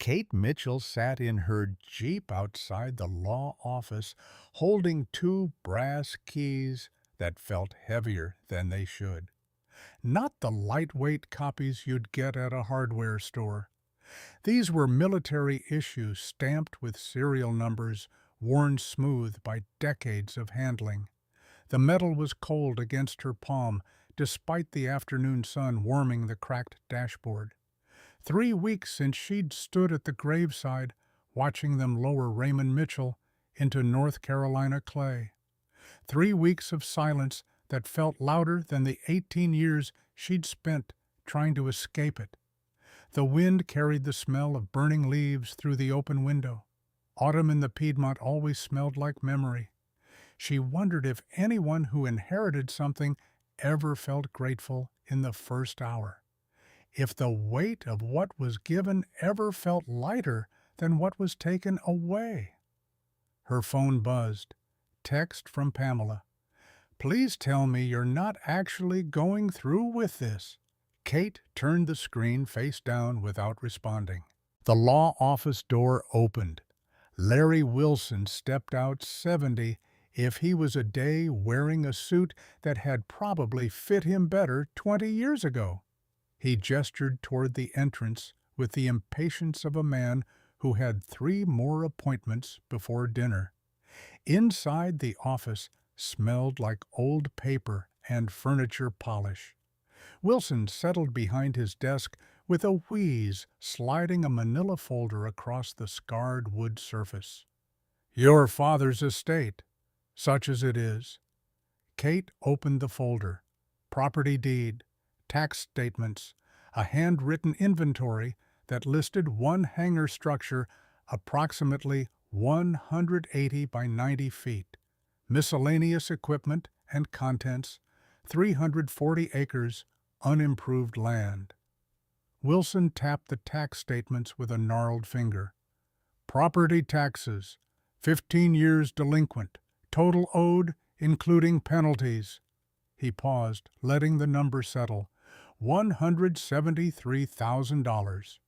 Kate Mitchell sat in her Jeep outside the law office, holding two brass keys that felt heavier than they should. Not the lightweight copies you'd get at a hardware store. These were military issues stamped with serial numbers, worn smooth by decades of handling. The metal was cold against her palm, despite the afternoon sun warming the cracked dashboard. 3 weeks since she'd stood at the graveside, watching them lower Raymond Mitchell into North Carolina clay. 3 weeks of silence that felt louder than the 18 years she'd spent trying to escape it. The wind carried the smell of burning leaves through the open window. Autumn in the Piedmont always smelled like memory. She wondered if anyone who inherited something ever felt grateful in the first hour. If the weight of what was given ever felt lighter than what was taken away. Her phone buzzed. Text from Pamela. "Please tell me you're not actually going through with this." Kate turned the screen face down without responding. The law office door opened. Larry Wilson stepped out 70 if he was a day wearing a suit that had probably fit him better 20 years ago. He gestured toward the entrance with the impatience of a man who had 3 more appointments before dinner. Inside the office smelled like old paper and furniture polish. Wilson settled behind his desk with a wheeze, sliding a manila folder across the scarred wood surface. "Your father's estate, such as it is." Kate opened the folder. Property deed, tax statements, a handwritten inventory that listed one hangar structure approximately 180 by 90 feet, miscellaneous equipment and contents, 340 acres, unimproved land. Wilson tapped the tax statements with a gnarled finger. Property taxes, 15 years delinquent, total owed, including penalties. He paused, letting the number settle. $173,000.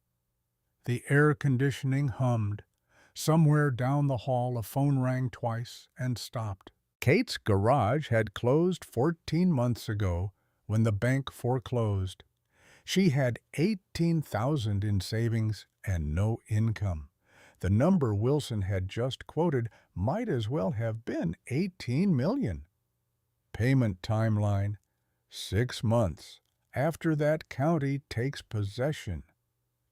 The air conditioning hummed. Somewhere down the hall a phone rang twice and stopped. Kate's garage had closed 14 months ago when the bank foreclosed. She had $18,000 in savings and no income. The number Wilson had just quoted might as well have been $18 million. Payment timeline, 6 months after that county takes possession.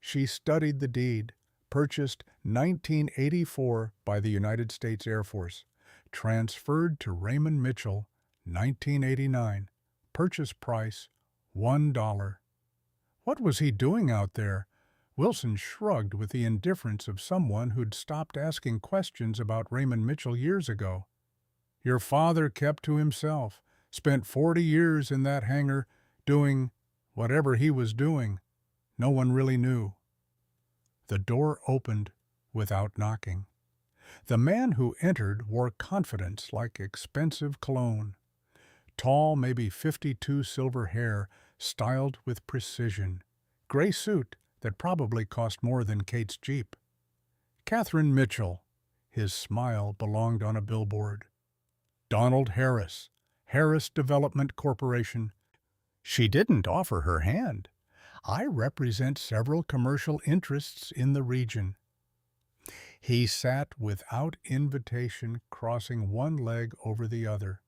She studied the deed, purchased 1984 by the United States Air Force, transferred to Raymond Mitchell, 1989. Purchase price, $1. What was he doing out there? Wilson shrugged with the indifference of someone who'd stopped asking questions about Raymond Mitchell years ago. Your father kept to himself, spent 40 years in that hangar, doing whatever he was doing. No one really knew. The door opened without knocking. The man who entered wore confidence like expensive cologne. Tall, maybe 52, silver hair, styled with precision. Gray suit that probably cost more than Kate's Jeep. Catherine Mitchell. His smile belonged on a billboard. Donald Harris, Harris Development Corporation. She didn't offer her hand. I represent several commercial interests in the region. He sat without invitation, crossing one leg over the other.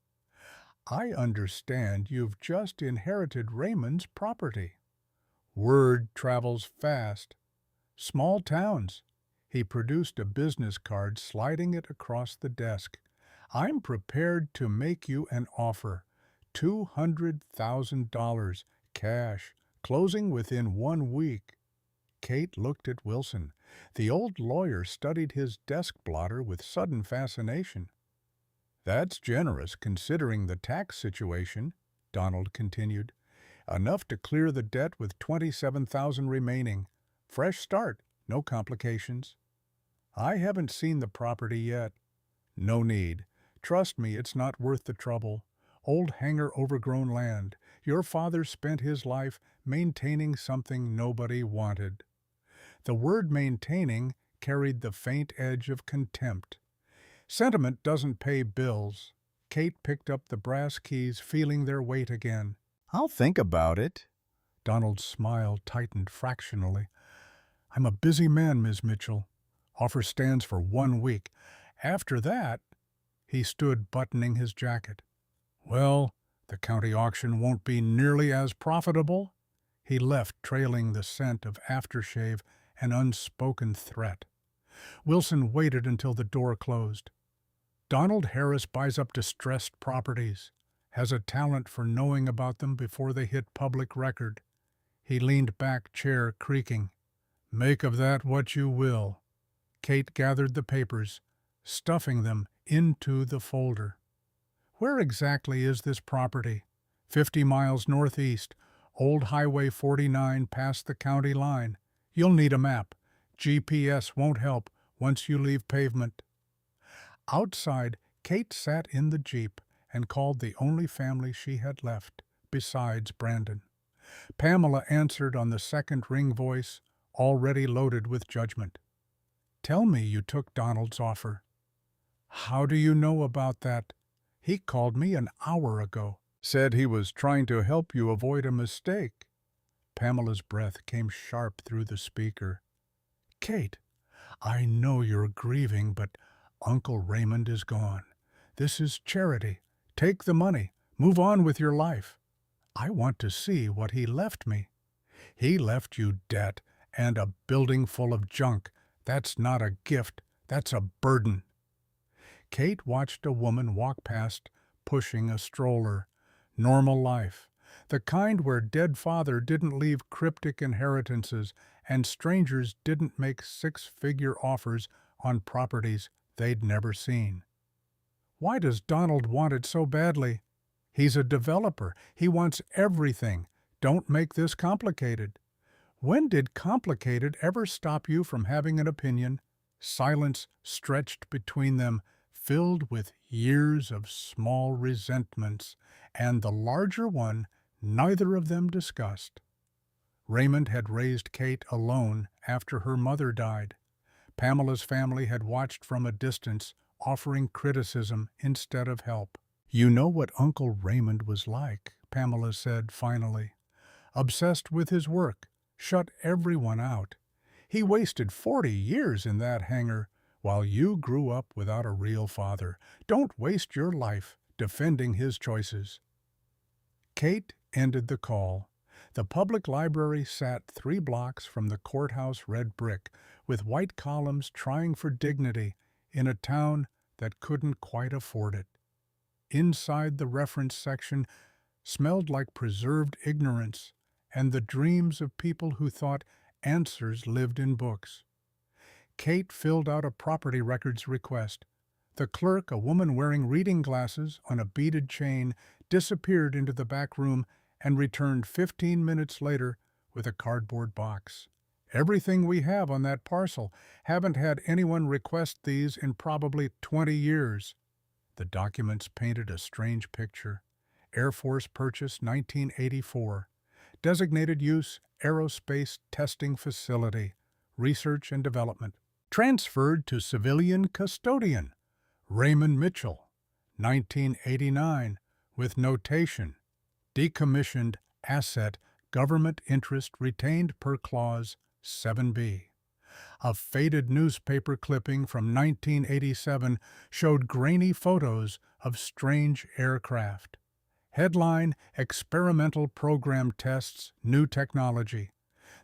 I understand you've just inherited Raymond's property. Word travels fast. Small towns. He produced a business card, sliding it across the desk. I'm prepared to make you an offer. $200,000 cash, closing within 1 week. Kate looked at Wilson. The old lawyer studied his desk blotter with sudden fascination. That's generous considering the tax situation, Donald continued. Enough to clear the debt with $27,000 remaining. Fresh start, no complications. I haven't seen the property yet. No need. Trust me, it's not worth the trouble. Old hangar overgrown land. Your father spent his life maintaining something nobody wanted. The word maintaining carried the faint edge of contempt. Sentiment doesn't pay bills. Kate picked up the brass keys, feeling their weight again. I'll think about it. Donald's smile tightened fractionally. I'm a busy man, Miss Mitchell. Offer stands for 1 week. After that, he stood buttoning his jacket. Well, the county auction won't be nearly as profitable. He left, trailing the scent of aftershave and unspoken threat. Wilson waited until the door closed. Donald Harris buys up distressed properties, has a talent for knowing about them before they hit public record. He leaned back, chair creaking. Make of that what you will. Kate gathered the papers, stuffing them into the folder. Where exactly is this property? 50 miles northeast, Old Highway 49 past the county line. You'll need a map. GPS won't help once you leave pavement. Outside, Kate sat in the Jeep and called the only family she had left, besides Brandon. Pamela answered on the second ring voice, already loaded with judgment. Tell me you took Donald's offer. How do you know about that? He called me an hour ago. Said he was trying to help you avoid a mistake. Pamela's breath came sharp through the speaker. Kate, I know you're grieving, but Uncle Raymond is gone. This is charity. Take the money. Move on with your life. I want to see what he left me. He left you debt and a building full of junk. That's not a gift. That's a burden. Kate watched a woman walk past, pushing a stroller. Normal life. The kind where dead father didn't leave cryptic inheritances and strangers didn't make six-figure offers on properties they'd never seen. Why does Donald want it so badly? He's a developer. He wants everything. Don't make this complicated. When did complicated ever stop you from having an opinion? Silence stretched between them, filled with years of small resentments, and the larger one neither of them discussed. Raymond had raised Kate alone after her mother died. Pamela's family had watched from a distance, offering criticism instead of help. You know what Uncle Raymond was like, Pamela said finally. Obsessed with his work, shut everyone out. He wasted 40 years in that hangar while you grew up without a real father. Don't waste your life defending his choices. Kate ended the call. The public library sat 3 blocks from the courthouse red brick, with white columns trying for dignity in a town that couldn't quite afford it. Inside the reference section smelled like preserved ignorance and the dreams of people who thought answers lived in books. Kate filled out a property records request. The clerk, a woman wearing reading glasses on a beaded chain, disappeared into the back room and returned 15 minutes later with a cardboard box. Everything we have on that parcel. Haven't had anyone request these in probably 20 years. The documents painted a strange picture. Air Force purchase 1984. Designated use aerospace testing facility. Research and development. Transferred to civilian custodian. Raymond Mitchell. 1989. With notation. Decommissioned asset. Government interest retained per clause 7B. A faded newspaper clipping from 1987 showed grainy photos of strange aircraft. Headline, Experimental Program Tests New Technology.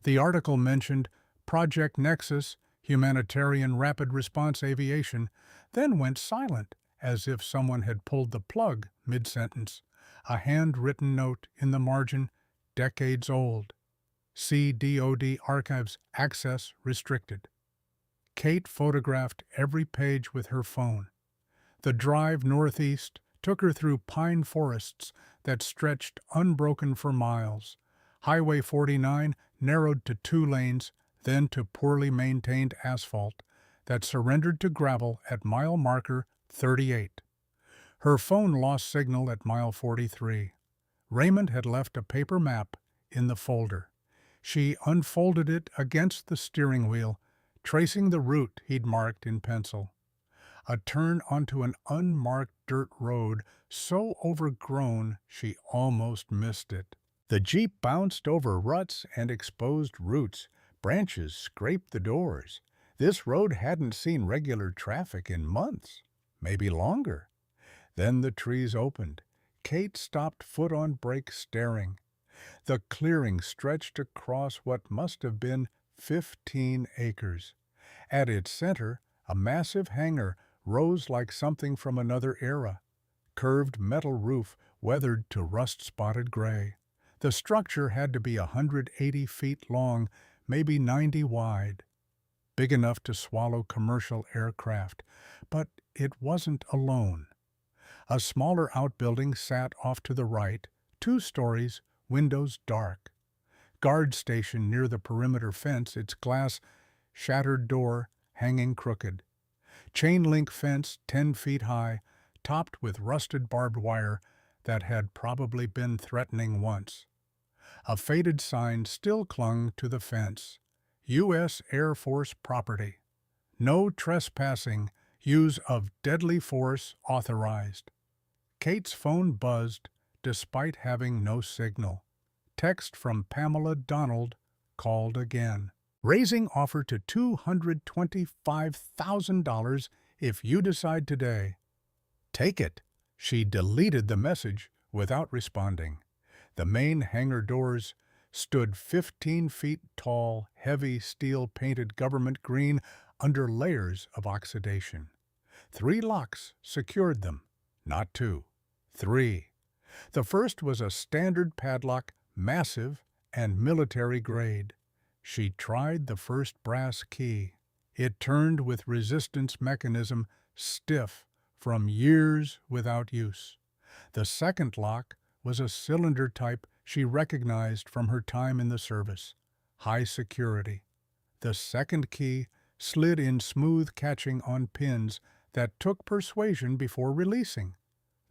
The article mentioned Project Nexus, Humanitarian Rapid Response Aviation, then went silent, as if someone had pulled the plug mid-sentence. A handwritten note in the margin, decades old. See DoD Archives, access restricted. Kate photographed every page with her phone. The drive northeast took her through pine forests that stretched unbroken for miles. Highway 49 narrowed to 2 lanes, then to poorly maintained asphalt that surrendered to gravel at mile marker 38. Her phone lost signal at mile 43. Raymond had left a paper map in the folder. She unfolded it against the steering wheel, tracing the route he'd marked in pencil. A turn onto an unmarked dirt road so overgrown she almost missed it. The Jeep bounced over ruts and exposed roots. Branches scraped the doors. This road hadn't seen regular traffic in months, maybe longer. Then the trees opened. Kate stopped foot on brake, staring. The clearing stretched across what must have been 15 acres. At its center, a massive hangar rose like something from another era. Curved metal roof weathered to rust-spotted gray. The structure had to be 180 feet long, maybe 90 wide. Big enough to swallow commercial aircraft. But it wasn't alone. A smaller outbuilding sat off to the right, 2 stories, windows dark. Guard station near the perimeter fence, its glass shattered door hanging crooked. Chain link fence 10 feet high, topped with rusted barbed wire that had probably been threatening once. A faded sign still clung to the fence. U.S. Air Force property. No trespassing, use of deadly force authorized. Kate's phone buzzed, despite having no signal. Text from Pamela Donald called again. Raising offer to $225,000 if you decide today. Take it. She deleted the message without responding. The main hangar doors stood 15 feet tall, heavy steel-painted government green under layers of oxidation. 3 locks secured them, not 2, 3. The first was a standard padlock, massive and military grade. She tried the first brass key. It turned with resistance mechanism stiff from years without use. The second lock was a cylinder type she recognized from her time in the service. High security. The second key slid in smooth catching on pins that took persuasion before releasing.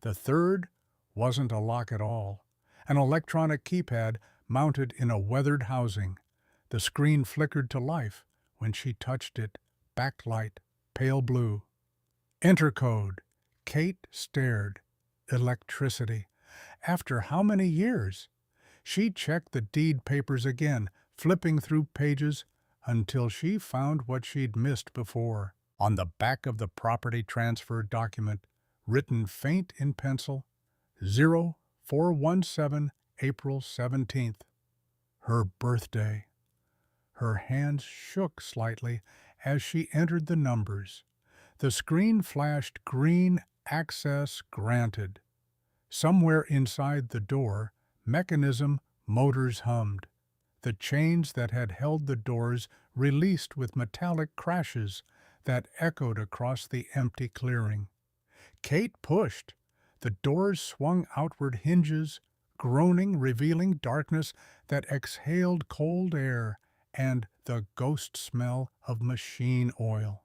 The third wasn't a lock at all. An electronic keypad mounted in a weathered housing. The screen flickered to life when she touched it, backlight, pale blue. Enter code. Kate stared. Electricity. After how many years? She checked the deed papers again, flipping through pages until she found what she'd missed before. On the back of the property transfer document, written faint in pencil, 0417 April 17th. Her birthday. Her hands shook slightly as she entered the numbers. The screen flashed green, access granted. Somewhere inside the door, mechanism motors hummed. The chains that had held the doors released with metallic crashes that echoed across the empty clearing. Kate pushed. The doors swung outward hinges, groaning, revealing darkness that exhaled cold air and the ghost smell of machine oil.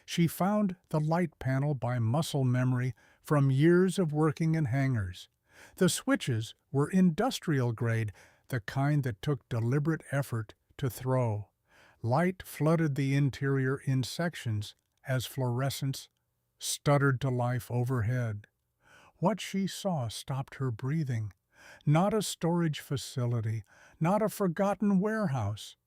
She found the light panel by muscle memory from years of working in hangars. The switches were industrial grade, the kind that took deliberate effort to throw. Light flooded the interior in sections as fluorescence stuttered to life overhead. What she saw stopped her breathing. Not a storage facility, not a forgotten warehouse.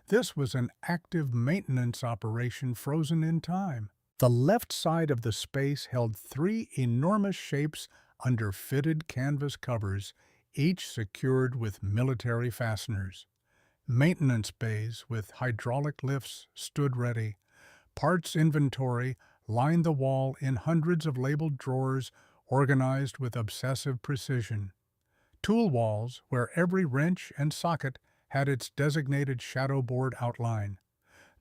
This was an active maintenance operation frozen in time. The left side of the space held 3 enormous shapes under fitted canvas covers, each secured with military fasteners. Maintenance bays with hydraulic lifts stood ready. Parts inventory lined the wall in hundreds of labeled drawers organized with obsessive precision. Tool walls where every wrench and socket had its designated shadow board outline.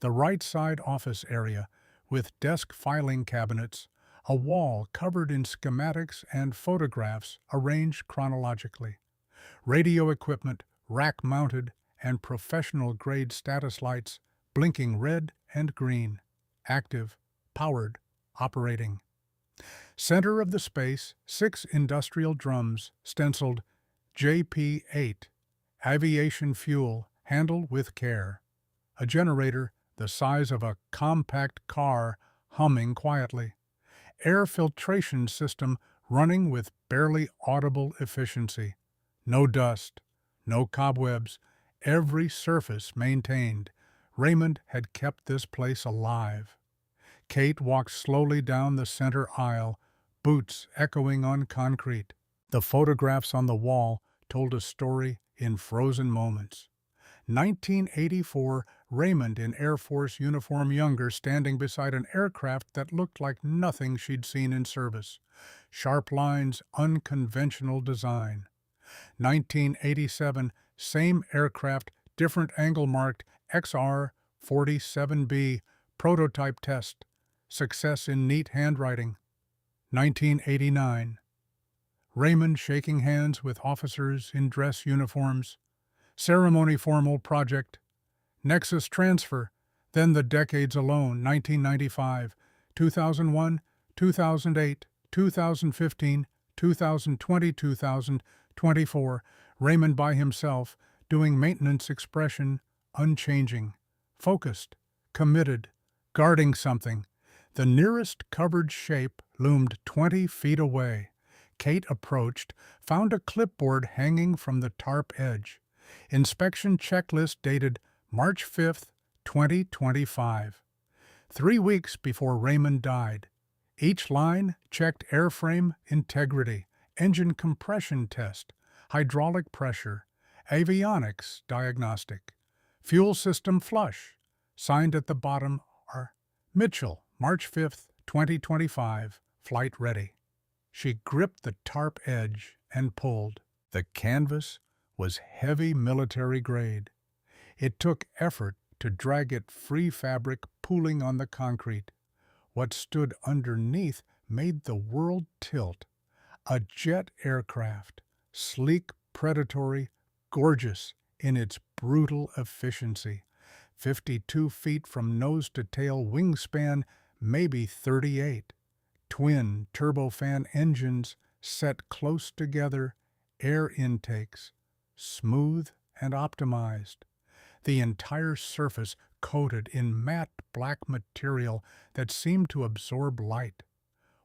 The right side office area with desk filing cabinets, a wall covered in schematics and photographs arranged chronologically. Radio equipment, rack-mounted, and professional-grade status lights blinking red and green. Active, powered, operating. Center of the space, 6 industrial drums, stenciled JP-8, aviation fuel, handled with care. A generator the size of a compact car humming quietly. Air filtration system running with barely audible efficiency. No dust, no cobwebs, every surface maintained. Raymond had kept this place alive. Kate walked slowly down the center aisle, boots echoing on concrete. The photographs on the wall told a story in frozen moments. 1984, Raymond in Air Force uniform, younger, standing beside an aircraft that looked like nothing she'd seen in service. Sharp lines, unconventional design. 1987, same aircraft, different angle, marked XR-47B, prototype test. Success in neat handwriting. 1989, Raymond shaking hands with officers in dress uniforms. Ceremony formal project. Nexus transfer. Then the decades alone, 1995, 2001, 2008, 2015, 2020, 2024. Raymond by himself, doing maintenance, expression unchanging, focused, committed, guarding something. The nearest covered shape loomed 20 feet away. Kate approached, found a clipboard hanging from the tarp edge. Inspection checklist dated March 5th, 2025. 3 weeks before Raymond died. Each line checked airframe integrity, engine compression test, hydraulic pressure, avionics diagnostic, fuel system flush. Signed at the bottom are Mitchell, March 5th, 2025, flight ready. She gripped the tarp edge and pulled. The canvas was heavy military grade. It took effort to drag it free, fabric pooling on the concrete. What stood underneath made the world tilt. A jet aircraft, sleek, predatory, gorgeous in its brutal efficiency. 52 feet from nose to tail, wingspan maybe 38. Twin turbofan engines set close together, air intakes smooth and optimized. The entire surface coated in matte black material that seemed to absorb light.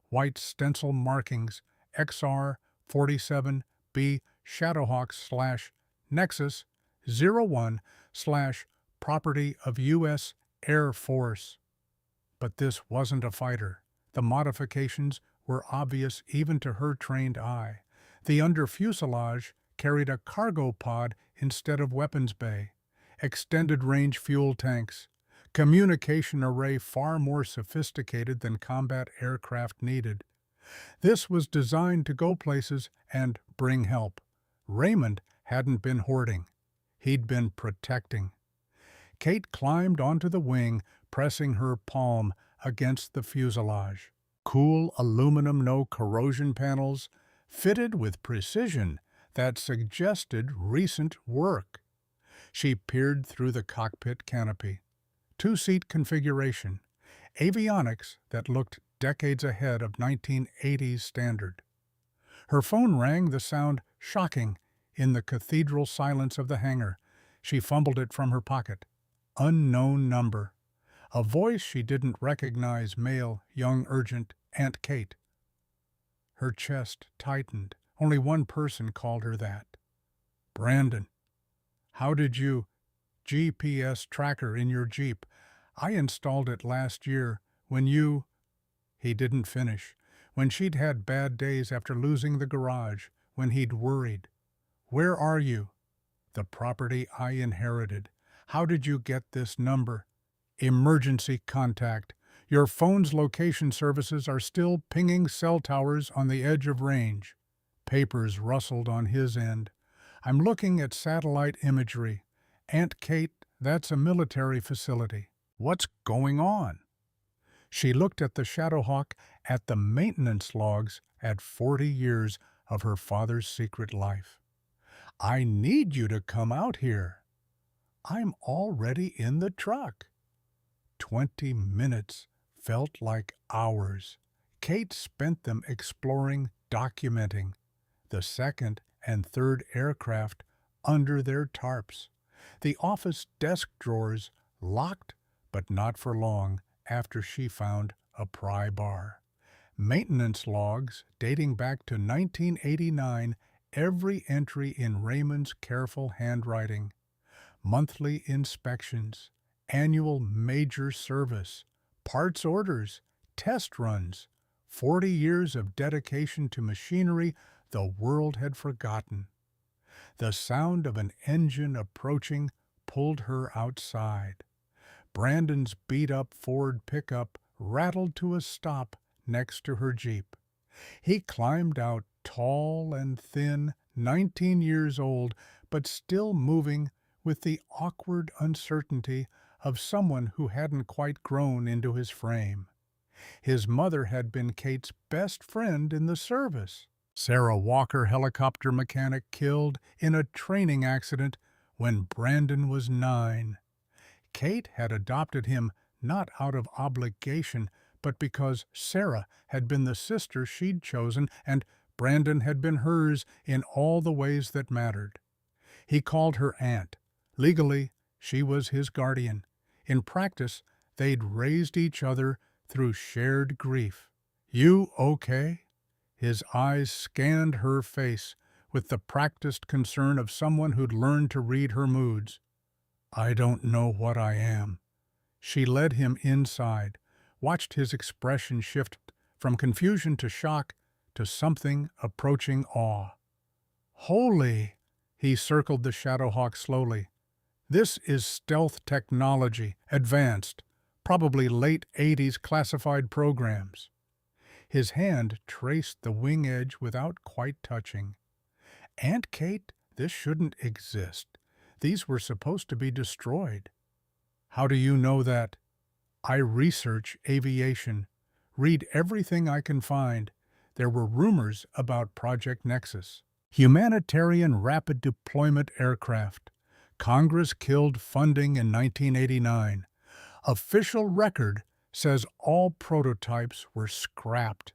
White stencil markings, XR-47B Shadowhawk/Nexus 01/property of U.S. Air Force. But this wasn't a fighter. The modifications were obvious even to her trained eye. The under fuselage carried a cargo pod instead of weapons bay, extended range fuel tanks, communication array far more sophisticated than combat aircraft needed. This was designed to go places and bring help. Raymond hadn't been hoarding. He'd been protecting. Kate climbed onto the wing, pressing her palm against the fuselage. Cool aluminum, no corrosion panels, fitted with precision that suggested recent work. She peered through the cockpit canopy. Two-seat configuration, avionics that looked decades ahead of 1980s standard. Her phone rang, the sound shocking in the cathedral silence of the hangar. She fumbled it from her pocket. Unknown number. A voice she didn't recognize, male, young, urgent, Aunt Kate. Her chest tightened. Only one person called her that. Brandon. How did you? GPS tracker in your Jeep. I installed it last year when you... He didn't finish. When she'd had bad days after losing the garage, when he'd worried. Where are you? The property I inherited. How did you get this number? Emergency contact. Your phone's location services are still pinging cell towers on the edge of range. Papers rustled on his end. I'm looking at satellite imagery. Aunt Kate, that's a military facility. What's going on? She looked at the Shadowhawk, at the maintenance logs, at 40 years of her father's secret life. I need you to come out here. I'm already in the truck. 20 minutes felt like hours. Kate spent them exploring, documenting the second and third aircraft under their tarps. The office desk drawers locked, but not for long after she found a pry bar. Maintenance logs dating back to 1989, every entry in Raymond's careful handwriting. Monthly inspections, annual major service, parts orders, test runs, 40 years of dedication to machinery the world had forgotten. The sound of an engine approaching pulled her outside. Brandon's beat-up Ford pickup rattled to a stop next to her Jeep. He climbed out, tall and thin, 19 years old, but still moving with the awkward uncertainty of someone who hadn't quite grown into his frame. His mother had been Kate's best friend in the service. Sarah Walker, helicopter mechanic, killed in a training accident when Brandon was 9. Kate had adopted him not out of obligation, but because Sarah had been the sister she'd chosen and Brandon had been hers in all the ways that mattered. He called her aunt. Legally, she was his guardian. In practice, they'd raised each other through shared grief. "You okay?" His eyes scanned her face with the practiced concern of someone who'd learned to read her moods. "I don't know what I am." She led him inside, watched his expression shift from confusion to shock to something approaching awe. "Holy!" He circled the Shadowhawk slowly. "This is stealth technology, advanced, probably late 80s classified programs." His hand traced the wing edge without quite touching. "Aunt Kate, this shouldn't exist. These were supposed to be destroyed." "How do you know that?" "I research aviation. Read everything I can find. There were rumors about Project Nexus. Humanitarian rapid deployment aircraft. Congress killed funding in 1989. Official record says all prototypes were scrapped."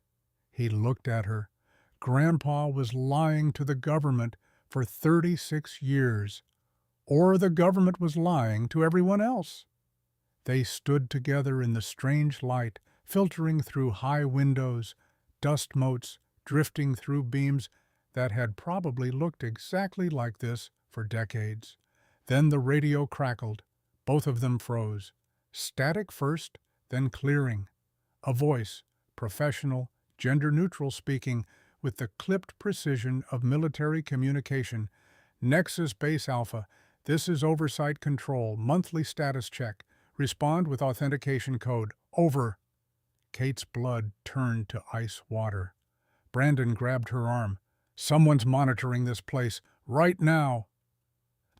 He looked at her. Grandpa was lying to the government for 36 years. Or the government was lying to everyone else. They stood together in the strange light, filtering through high windows, dust motes drifting through beams that had probably looked exactly like this for decades. Then the radio crackled. Both of them froze. Static first, then clearing. A voice, professional, gender-neutral, speaking with the clipped precision of military communication. "Nexus Base Alpha, this is Oversight Control, monthly status check. Respond with authentication code. Over." Kate's blood turned to ice water. Brandon grabbed her arm. "Someone's monitoring this place, right now."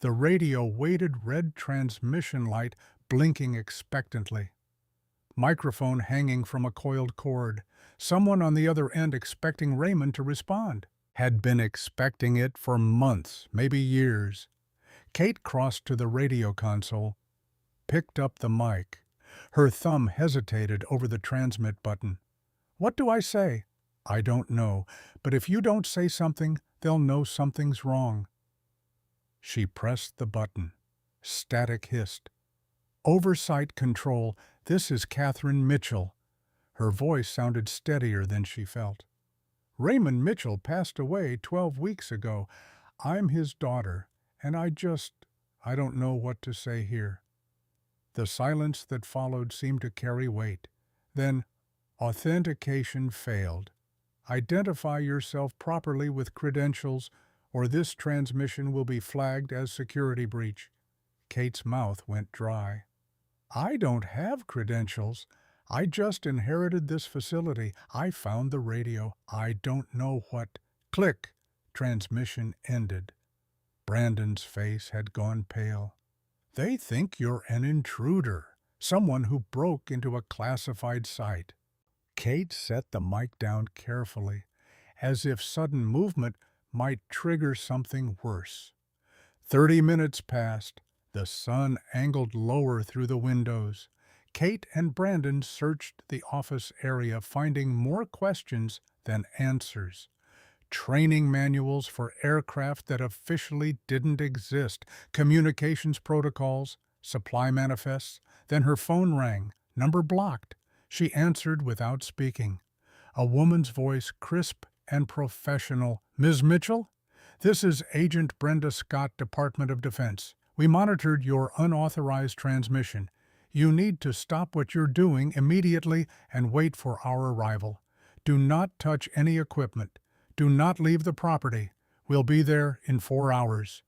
The radio waited, red transmission light blinking expectantly. Microphone hanging from a coiled cord. Someone on the other end expecting Raymond to respond. Had been expecting it for months, maybe years. Kate crossed to the radio console, picked up the mic. Her thumb hesitated over the transmit button. "What do I say?" "I don't know, but if you don't say something, they'll know something's wrong." She pressed the button. Static hissed. "Oversight Control, this is Catherine Mitchell." Her voice sounded steadier than she felt. "Raymond Mitchell passed away 12 weeks ago. I'm his daughter, and I don't know what to say here." The silence that followed seemed to carry weight. Then, authentication failed. "Identify yourself properly with credentials, or this transmission will be flagged as security breach." Kate's mouth went dry. "I don't have credentials. I just inherited this facility. I found the radio. I don't know what—" Click! Transmission ended. Brandon's face had gone pale. "They think you're an intruder, someone who broke into a classified site." Kate set the mic down carefully, as if sudden movement might trigger something worse. 30 minutes passed. The sun angled lower through the windows. Kate and Brandon searched the office area, finding more questions than answers. training manuals for aircraft that officially didn't exist, communications protocols, supply manifests. Then her phone rang, number blocked. She answered without speaking. A woman's voice, crisp and professional. "Ms. Mitchell? This is Agent Brenda Scott, Department of Defense. We monitored your unauthorized transmission. You need to stop what you're doing immediately and wait for our arrival. Do not touch any equipment. Do not leave the property. We'll be there in 4 hours."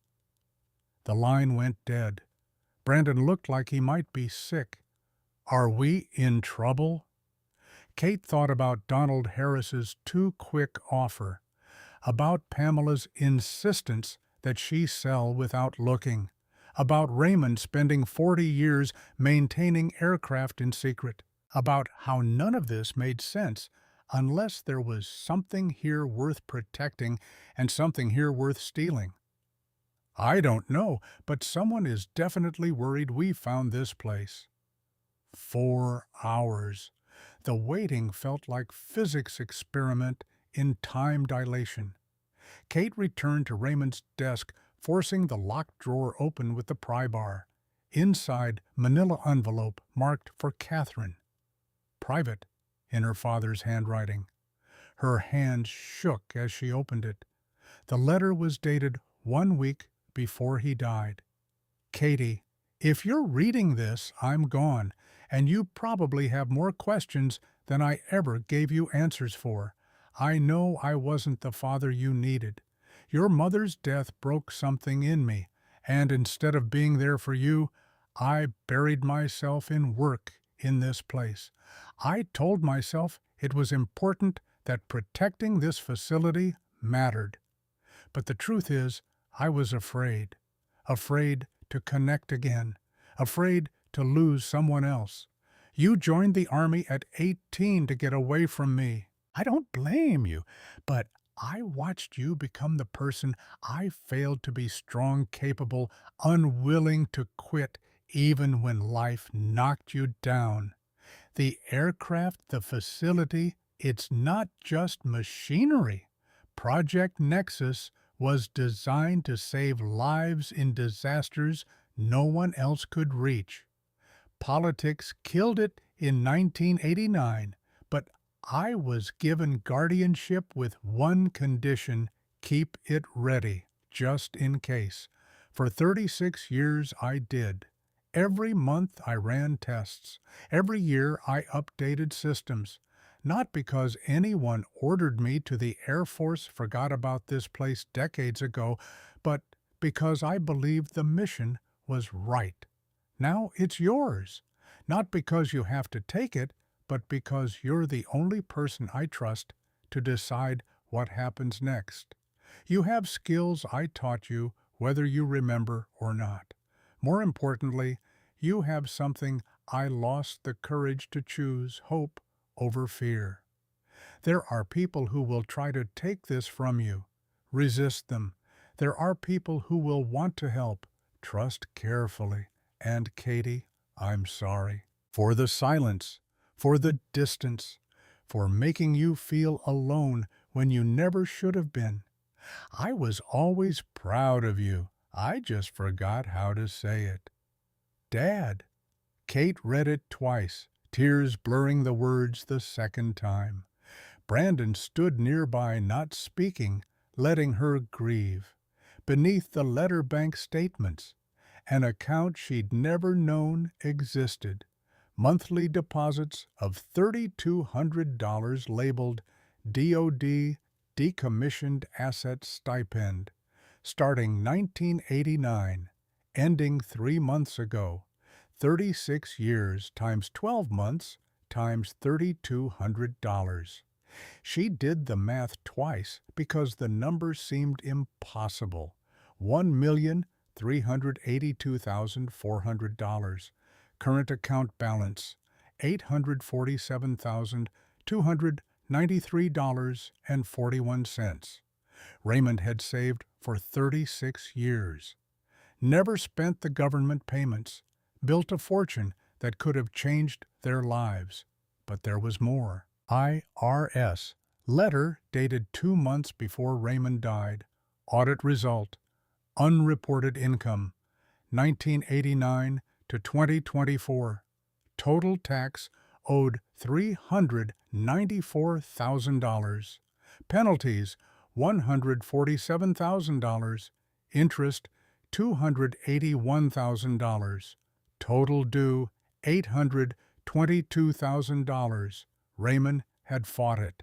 The line went dead. Brandon looked like he might be sick. Are we in trouble? Kate thought about Donald Harris's too quick offer, about Pamela's insistence that she sell without looking, about Raymond spending 40 years maintaining aircraft in secret, about how none of this made sense unless there was something here worth protecting and something here worth stealing. I don't know, but someone is definitely worried we found this place. 4 hours. The waiting felt like physics experiment in time dilation. Kate returned to Raymond's desk, forcing the locked drawer open with the pry bar. Inside, manila envelope marked for Catherine. Private, in her father's handwriting. Her hand shook as she opened it. The letter was dated 1 week before he died. Katie, if you're reading this, I'm gone, and you probably have more questions than I ever gave you answers for. I know I wasn't the father you needed. Your mother's death broke something in me, and instead of being there for you, I buried myself in work in this place. I told myself it was important that protecting this facility mattered. But the truth is, I was afraid. Afraid to connect again. Afraid to lose someone else. You joined the Army at 18 to get away from me. I don't blame you, but I watched you become the person I failed to be strong, capable, unwilling to quit even when life knocked you down. The aircraft, the facility, it's not just machinery. Project Nexus was designed to save lives in disasters no one else could reach. Politics killed it in 1989, but I was given guardianship with one condition: keep it ready, just in case. For 36 years I did. Every month I ran tests. Every year I updated systems. Not because anyone ordered me to. The Air Force forgot about this place decades ago, but because I believed the mission was right. Now it's yours. Not because you have to take it, but because you're the only person I trust to decide what happens next. You have skills I taught you, whether you remember or not. More importantly, you have something I lost the courage to choose: hope over fear. There are people who will try to take this from you. Resist them. There are people who will want to help. Trust carefully. And Katie, I'm sorry. For the silence, for the distance, for making you feel alone when you never should have been. I was always proud of you. I just forgot how to say it. Dad. Kate read it twice, tears blurring the words the second time. Brandon stood nearby, not speaking, letting her grieve. Beneath the letter bank statements, an account she'd never known existed. Monthly deposits of $3,200 labeled DOD Decommissioned Asset Stipend, starting 1989, ending 3 months ago. 36 years times 12 months times $3,200. She did the math twice because the number seemed impossible. $1,382,400. Current account balance $847,293.41. Raymond had saved for 36 years. Never spent the government payments. Built a fortune that could have changed their lives. But there was more. IRS Letter dated 2 months before Raymond died. Audit result: unreported income, 1989 to 2024. Total tax owed $394,000. Penalties $147,000. Interest $281,000. Total due $822,000. Raymond had fought it.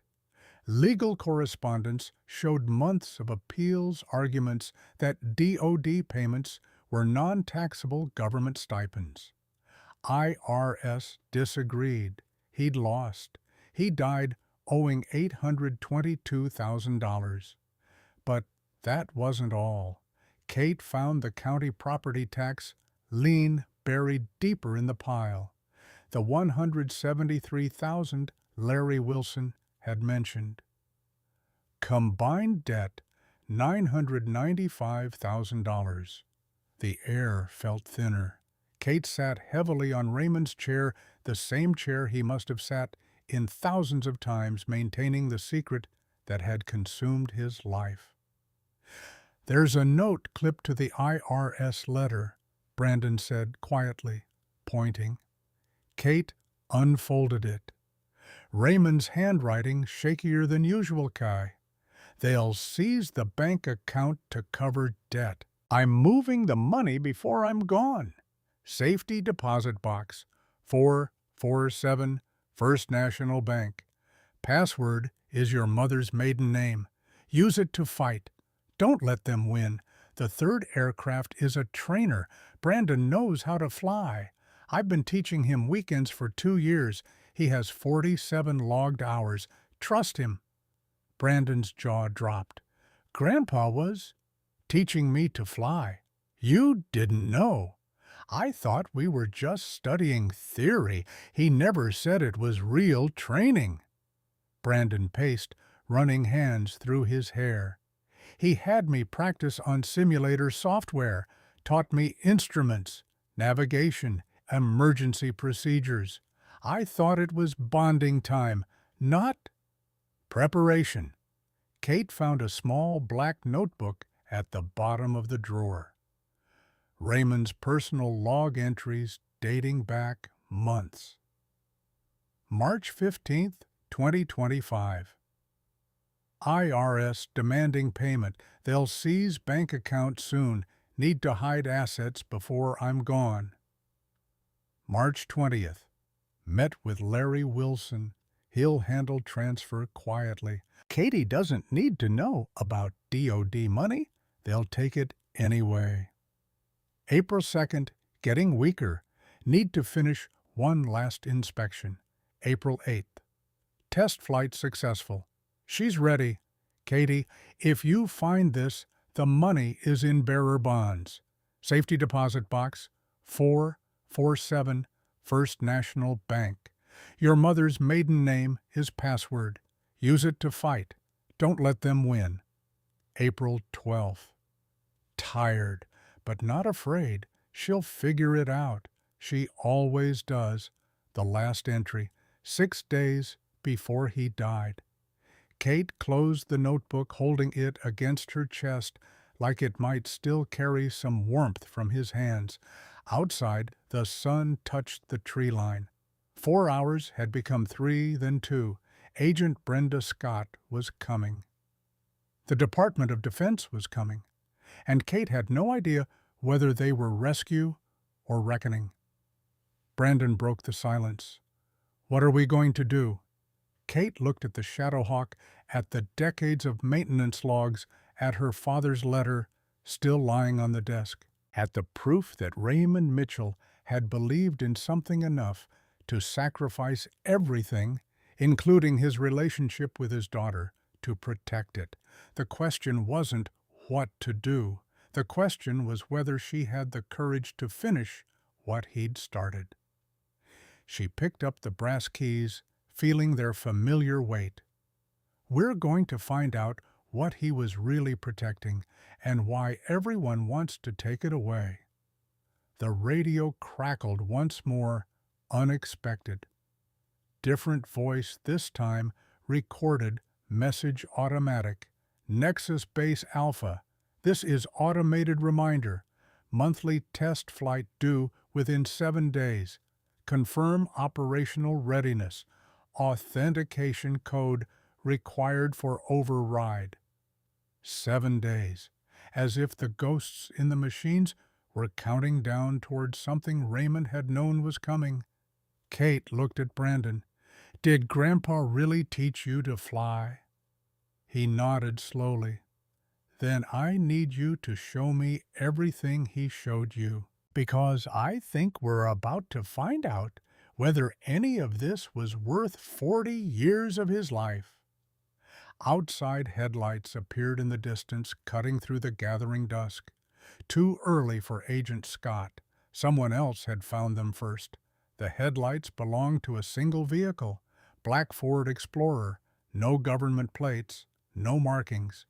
Legal correspondence showed months of appeals arguments that DOD payments were non-taxable government stipends. IRS disagreed. He'd lost. He died owing $822,000. But that wasn't all. Kate found the county property tax lien buried deeper in the pile. The $173,000 Larry Wilson had mentioned. Combined debt $995,000. The air felt thinner. Kate sat heavily on Raymond's chair, the same chair he must have sat in thousands of times, maintaining the secret that had consumed his life. "There's a note clipped to the IRS letter," Brandon said quietly, pointing. Kate unfolded it. Raymond's handwriting shakier than usual, Kai. "They'll seize the bank account to cover debt. I'm moving the money before I'm gone. Safety deposit box, 447 First National Bank. Password is your mother's maiden name. Use it to fight. Don't let them win. The third aircraft is a trainer. Brandon knows how to fly. I've been teaching him weekends for 2 years. He has 47 logged hours. Trust him." Brandon's jaw dropped. "Grandpa was teaching me to fly. You didn't know. I thought we were just studying theory. He never said it was real training." Brandon paced, running hands through his hair. "He had me practice on simulator software, taught me instruments, navigation, emergency procedures. I thought it was bonding time, not preparation." Kate found a small black notebook at the bottom of the drawer. Raymond's personal log entries dating back months. March 15th, 2025. IRS demanding payment. They'll seize bank account soon. Need to hide assets before I'm gone. March 20th. Met with Larry Wilson. He'll handle transfer quietly. Katie doesn't need to know about DOD money. They'll take it anyway. April 2nd. Getting weaker. Need to finish one last inspection. April 8th. Test flight successful. She's ready. Katie, if you find this, the money is in bearer bonds. Safety deposit box, 447 First National Bank. Your mother's maiden name is password. Use it to fight. Don't let them win. April 12th. Tired, but not afraid. She'll figure it out. She always does. The last entry, 6 days before he died. Kate closed the notebook, holding it against her chest like it might still carry some warmth from his hands. Outside, the sun touched the tree line. 4 hours had become 3, then 2. Agent Brenda Scott was coming. The Department of Defense was coming, and Kate had no idea whether they were rescue or reckoning. Brandon broke the silence. "What are we going to do?" Kate looked at the Shadowhawk, at the decades of maintenance logs, at her father's letter still lying on the desk, at the proof that Raymond Mitchell had believed in something enough to sacrifice everything, including his relationship with his daughter, to protect it. The question wasn't what to do. The question was whether she had the courage to finish what he'd started. She picked up the brass keys, feeling their familiar weight. We're going to find out what he was really protecting and why everyone wants to take it away. The radio crackled once more, unexpected. Different voice this time recorded Message automatic. Nexus Base Alpha. This is automated reminder. Monthly test flight due within 7 days. Confirm operational readiness. Authentication code required for override. 7 days. As if the ghosts in the machines were counting down towards something Raymond had known was coming. Kate looked at Brandon. Did Grandpa really teach you to fly? He nodded slowly. Then I need you to show me everything he showed you, because I think we're about to find out whether any of this was worth 40 years of his life. Outside headlights appeared in the distance, cutting through the gathering dusk. Too early for Agent Scott. Someone else had found them first. The headlights belonged to a single vehicle, black Ford Explorer, no government plates, no markings.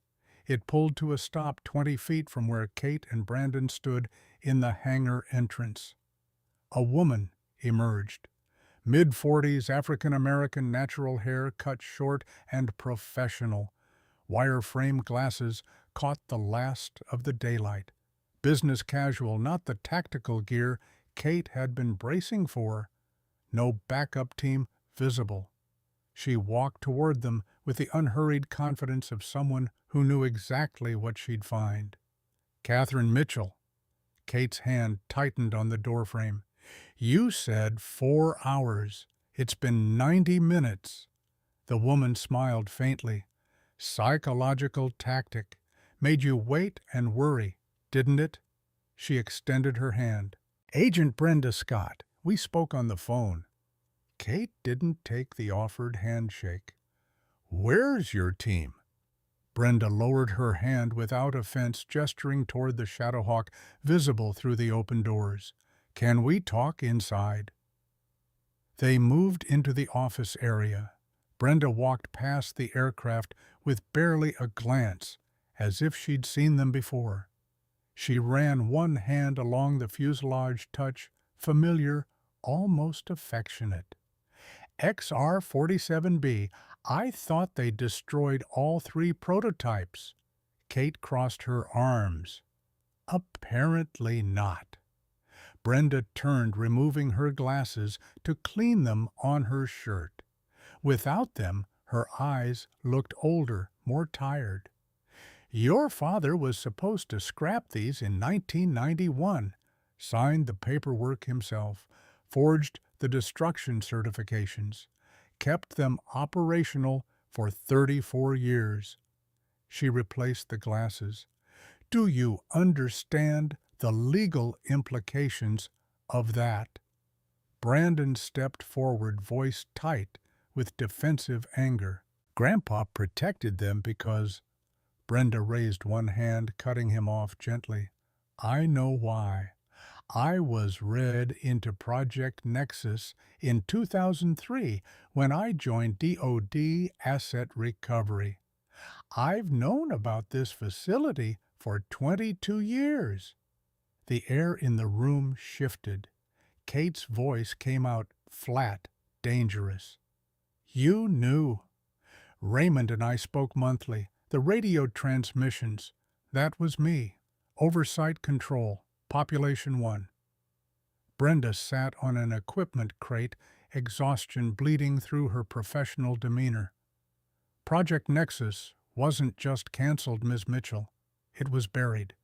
It pulled to a stop 20 feet from where Kate and Brandon stood in the hangar entrance. A woman emerged. Mid-40s, African-American, natural hair cut short and professional. Wire-frame glasses caught the last of the daylight. Business casual, not the tactical gear Kate had been bracing for. No backup team visible. She walked toward them with the unhurried confidence of someone who knew exactly what she'd find. Catherine Mitchell. Kate's hand tightened on the doorframe. You said 4 hours. It's been 90 minutes. The woman smiled faintly. Psychological tactic. Made you wait and worry, didn't it? She extended her hand. Agent Brenda Scott. We spoke on the phone. Kate didn't take the offered handshake. Where's your team? Brenda lowered her hand without offense, gesturing toward the Shadowhawk visible through the open doors. Can we talk inside? They moved into the office area. Brenda walked past the aircraft with barely a glance, as if she'd seen them before. She ran one hand along the fuselage, touch familiar, almost affectionate. XR-47B, I thought they destroyed all 3 prototypes. Kate crossed her arms. Apparently not. Brenda turned, removing her glasses to clean them on her shirt. Without them, her eyes looked older, more tired. Your father was supposed to scrap these in 1991, signed the paperwork himself, forged the destruction certifications, kept them operational for 34 years. She replaced the glasses. Do you understand the legal implications of that? Brandon stepped forward, voice tight with defensive anger. Grandpa protected them because... Brenda raised one hand, cutting him off gently. I know why. I was read into Project Nexus in 2003 when I joined DoD Asset Recovery. I've known about this facility for 22 years. The air in the room shifted. Kate's voice came out flat, dangerous. You knew. Raymond and I spoke monthly. The radio transmissions. That was me. Oversight control. Population 1. Brenda sat on an equipment crate, exhaustion bleeding through her professional demeanor. Project Nexus wasn't just canceled, Ms. Mitchell. It was buried.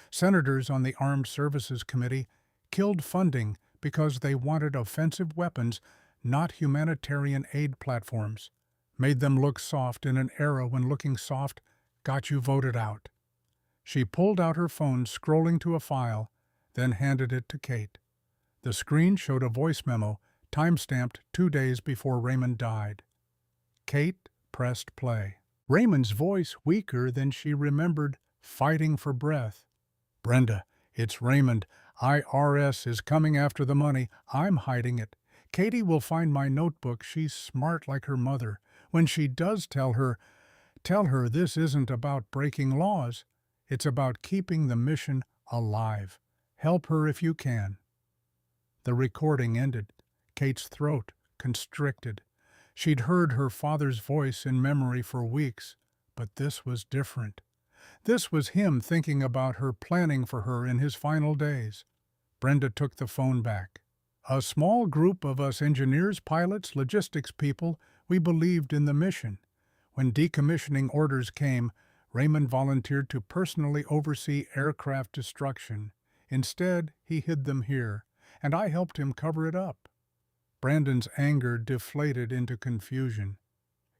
Senators on the Armed Services Committee killed funding because they wanted offensive weapons, not humanitarian aid platforms. Made them look soft in an era when looking soft got you voted out. She pulled out her phone, scrolling to a file, then handed it to Kate. The screen showed a voice memo, time-stamped 2 days before Raymond died. Kate pressed play. Raymond's voice weaker than she remembered, fighting for breath. Brenda, it's Raymond. IRS is coming after the money. I'm hiding it. Katie will find my notebook. She's smart like her mother. When she does tell her this isn't about breaking laws. It's about keeping the mission alive. Help her if you can. The recording ended. Kate's throat constricted. She'd heard her father's voice in memory for weeks, but this was different. This was him thinking about her, planning for her in his final days. Brenda took the phone back. A small group of us engineers, pilots, logistics people, we believed in the mission. When decommissioning orders came, Raymond volunteered to personally oversee aircraft destruction. Instead, he hid them here, and I helped him cover it up. Brandon's anger deflated into confusion.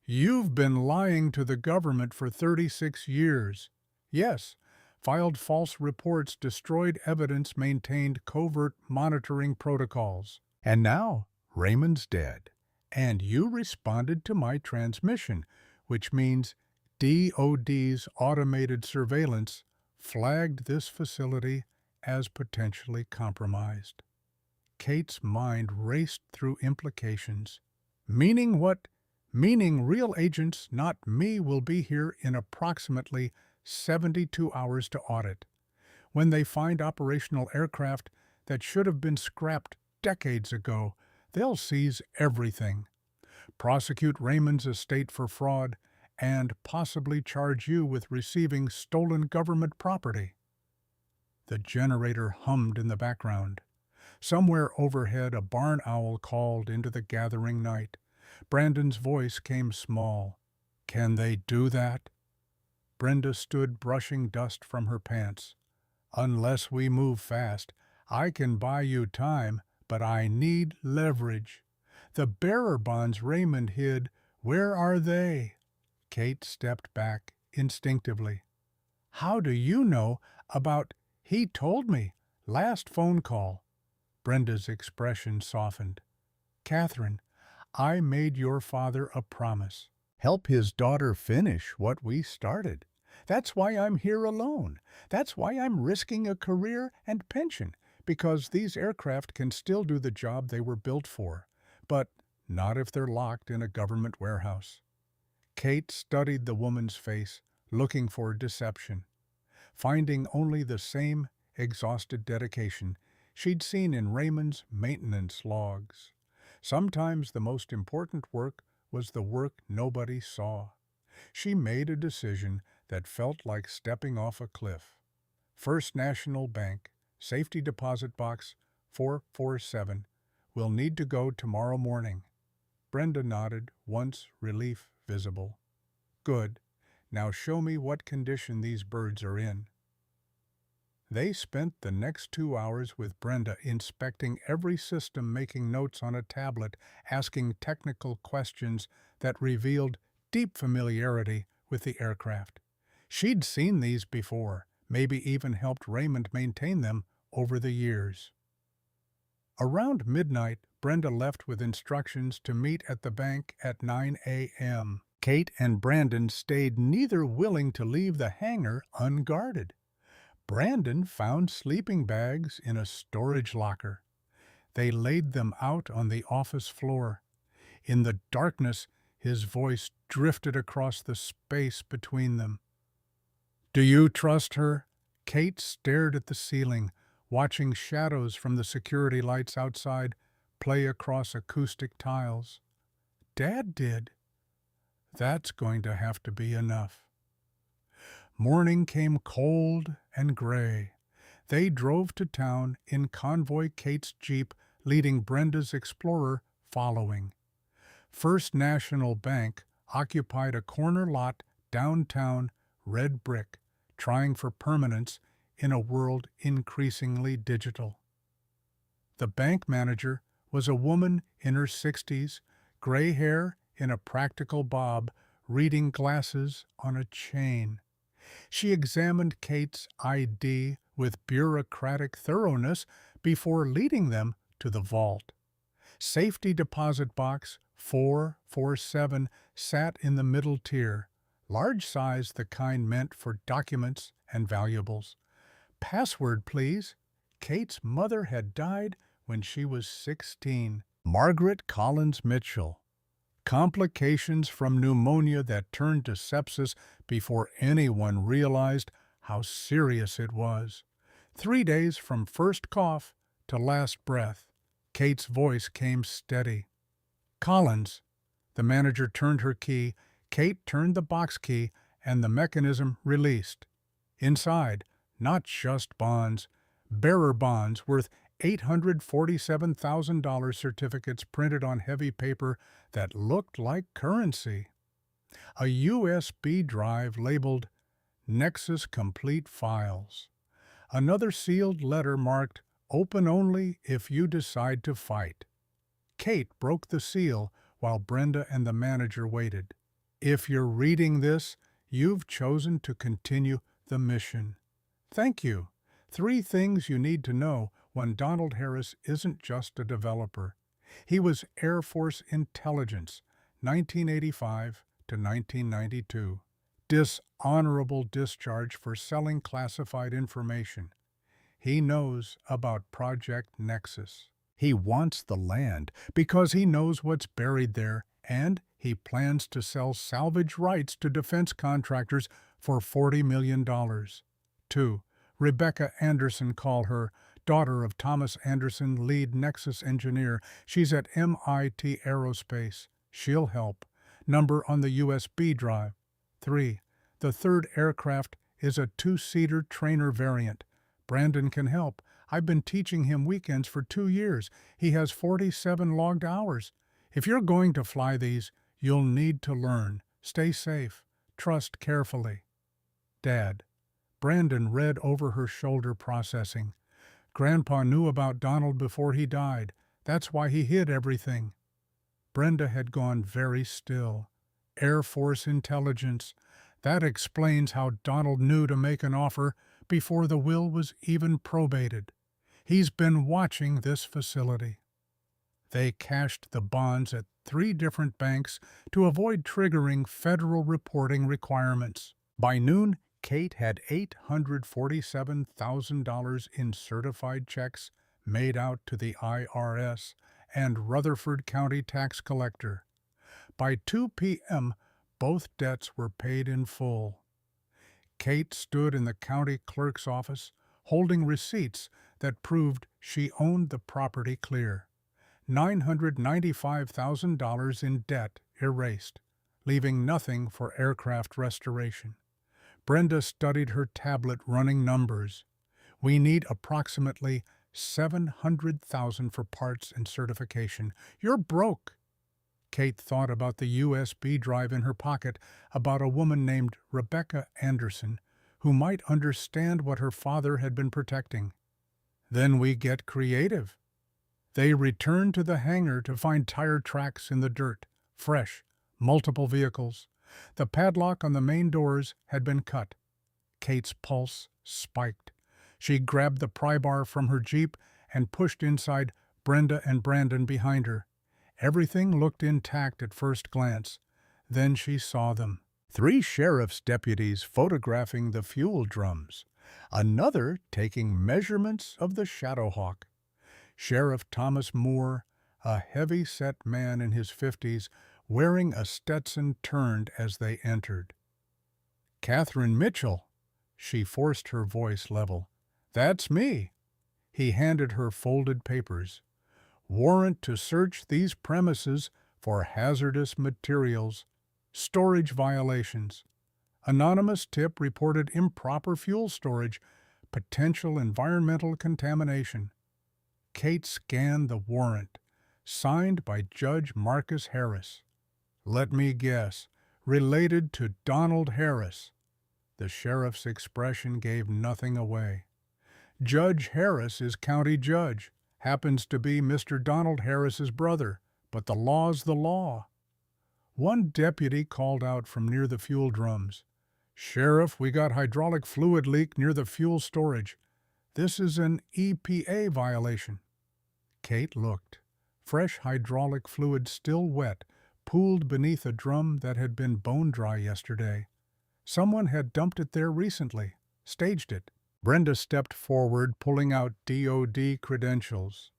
You've been lying to the government for 36 years. Yes, filed false reports, destroyed evidence, maintained covert monitoring protocols. And now, Raymond's dead. And you responded to my transmission, which means DOD's automated surveillance flagged this facility as potentially compromised. Kate's mind raced through implications. Meaning what? Meaning real agents, not me, will be here in approximately 72 hours to audit. When they find operational aircraft that should have been scrapped decades ago, they'll seize everything, prosecute Raymond's estate for fraud, and possibly charge you with receiving stolen government property. The generator hummed in the background. Somewhere overhead, a barn owl called into the gathering night. Brandon's voice came small. Can they do that? Brenda stood brushing dust from her pants. Unless we move fast, I can buy you time, but I need leverage. The bearer bonds Raymond hid, where are they? Kate stepped back instinctively. How do you know about... He told me. Last phone call. Brenda's expression softened. Catherine, I made your father a promise. Help his daughter finish what we started. That's why I'm here alone. That's why I'm risking a career and pension, because these aircraft can still do the job they were built for. But not if they're locked in a government warehouse. Kate studied the woman's face, looking for deception, finding only the same exhausted dedication she'd seen in Raymond's maintenance logs. Sometimes the most important work was the work nobody saw. She made a decision that felt like stepping off a cliff. First National Bank, safety deposit box 447, will need to go tomorrow morning. Brenda nodded, once relief visible. Good. Now show me what condition these birds are in. They spent the next 2 hours with Brenda inspecting every system, making notes on a tablet, asking technical questions that revealed deep familiarity with the aircraft. She'd seen these before, maybe even helped Raymond maintain them over the years. Around midnight, Brenda left with instructions to meet at the bank at 9 a.m. Kate and Brandon stayed, neither willing to leave the hangar unguarded. Brandon found sleeping bags in a storage locker. They laid them out on the office floor. In the darkness, his voice drifted across the space between them. Do you trust her? Kate stared at the ceiling, watching shadows from the security lights outside play across acoustic tiles. Dad did. That's going to have to be enough. Morning came cold and gray. They drove to town in convoy, Kate's Jeep leading, Brenda's Explorer following. First National Bank occupied a corner lot downtown, red brick, trying for permanence in a world increasingly digital. The bank manager was a woman in her 60s, gray hair in a practical bob, reading glasses on a chain. She examined Kate's ID with bureaucratic thoroughness before leading them to the vault. Safety deposit box 447 sat in the middle tier, large size, the kind meant for documents and valuables. Password, please. Kate's mother had died when she was 16. Margaret Collins Mitchell. Complications from pneumonia that turned to sepsis before anyone realized how serious it was. 3 days from first cough to last breath. Kate's voice came steady. Collins, The manager turned her key, Kate turned the box key, and the mechanism released. Inside, not just bonds, bearer bonds worth $847,000 certificates printed on heavy paper that looked like currency. A USB drive labeled Nexus Complete Files. Another sealed letter marked Open only if you decide to fight. Kate broke the seal while Brenda and the manager waited. If you're reading this, you've chosen to continue the mission. Thank you. 3 things you need to know when Donald Harris isn't just a developer. He was Air Force Intelligence, 1985 to 1992. Dishonorable discharge for selling classified information. He knows about Project Nexus. He wants the land because he knows what's buried there, and he plans to sell salvage rights to defense contractors for $40 million. 2. Rebecca Anderson, call her, daughter of Thomas Anderson, lead Nexus engineer. She's at MIT Aerospace. She'll help. Number on the USB drive. 3. The third aircraft is a 2-seater trainer variant. Brandon can help. I've been teaching him weekends for 2 years. He has 47 logged hours. If you're going to fly these, you'll need to learn. Stay safe. Trust carefully. Dad. Brandon read over her shoulder, processing. Grandpa knew about Donald before he died. That's why he hid everything. Brenda had gone very still. Air Force Intelligence. That explains how Donald knew to make an offer before the will was even probated. He's been watching this facility. They cashed the bonds at 3 different banks to avoid triggering federal reporting requirements. By noon, Kate had $847,000 in certified checks made out to the IRS and Rutherford County tax collector. By 2 p.m., both debts were paid in full. Kate stood in the county clerk's office, holding receipts that proved she owned the property clear. $995,000 in debt erased, leaving nothing for aircraft restoration. Brenda studied her tablet, running numbers. We need approximately $700,000 for parts and certification. You're broke. Kate thought about the USB drive in her pocket, about a woman named Rebecca Anderson, who might understand what her father had been protecting. Then we get creative. They returned to the hangar to find tire tracks in the dirt, fresh, multiple vehicles. The padlock on the main doors had been cut. Kate's pulse spiked. She grabbed the pry bar from her Jeep and pushed inside, Brenda and Brandon behind her. Everything looked intact at first glance. Then she saw them. 3 sheriff's deputies photographing the fuel drums. Another taking measurements of the Shadowhawk. Sheriff Thomas Moore, a heavy-set man in his 50s, wearing a Stetson, turned as they entered. Catherine Mitchell. She forced her voice level. That's me. He handed her folded papers. Warrant to search these premises for hazardous materials. Storage violations. Anonymous tip reported improper fuel storage. Potential environmental contamination. Kate scanned the warrant, signed by Judge Marcus Harris. Let me guess, related to Donald Harris. The sheriff's expression gave nothing away. Judge Harris is county judge, happens to be Mr. Donald Harris's brother, but the law's the law. One deputy called out from near the fuel drums. Sheriff, we got hydraulic fluid leak near the fuel storage. This is an EPA violation. Kate looked. Fresh hydraulic fluid, still wet, pooled beneath a drum that had been bone dry yesterday. Someone had dumped it there recently, staged it. Brenda stepped forward, pulling out DOD credentials.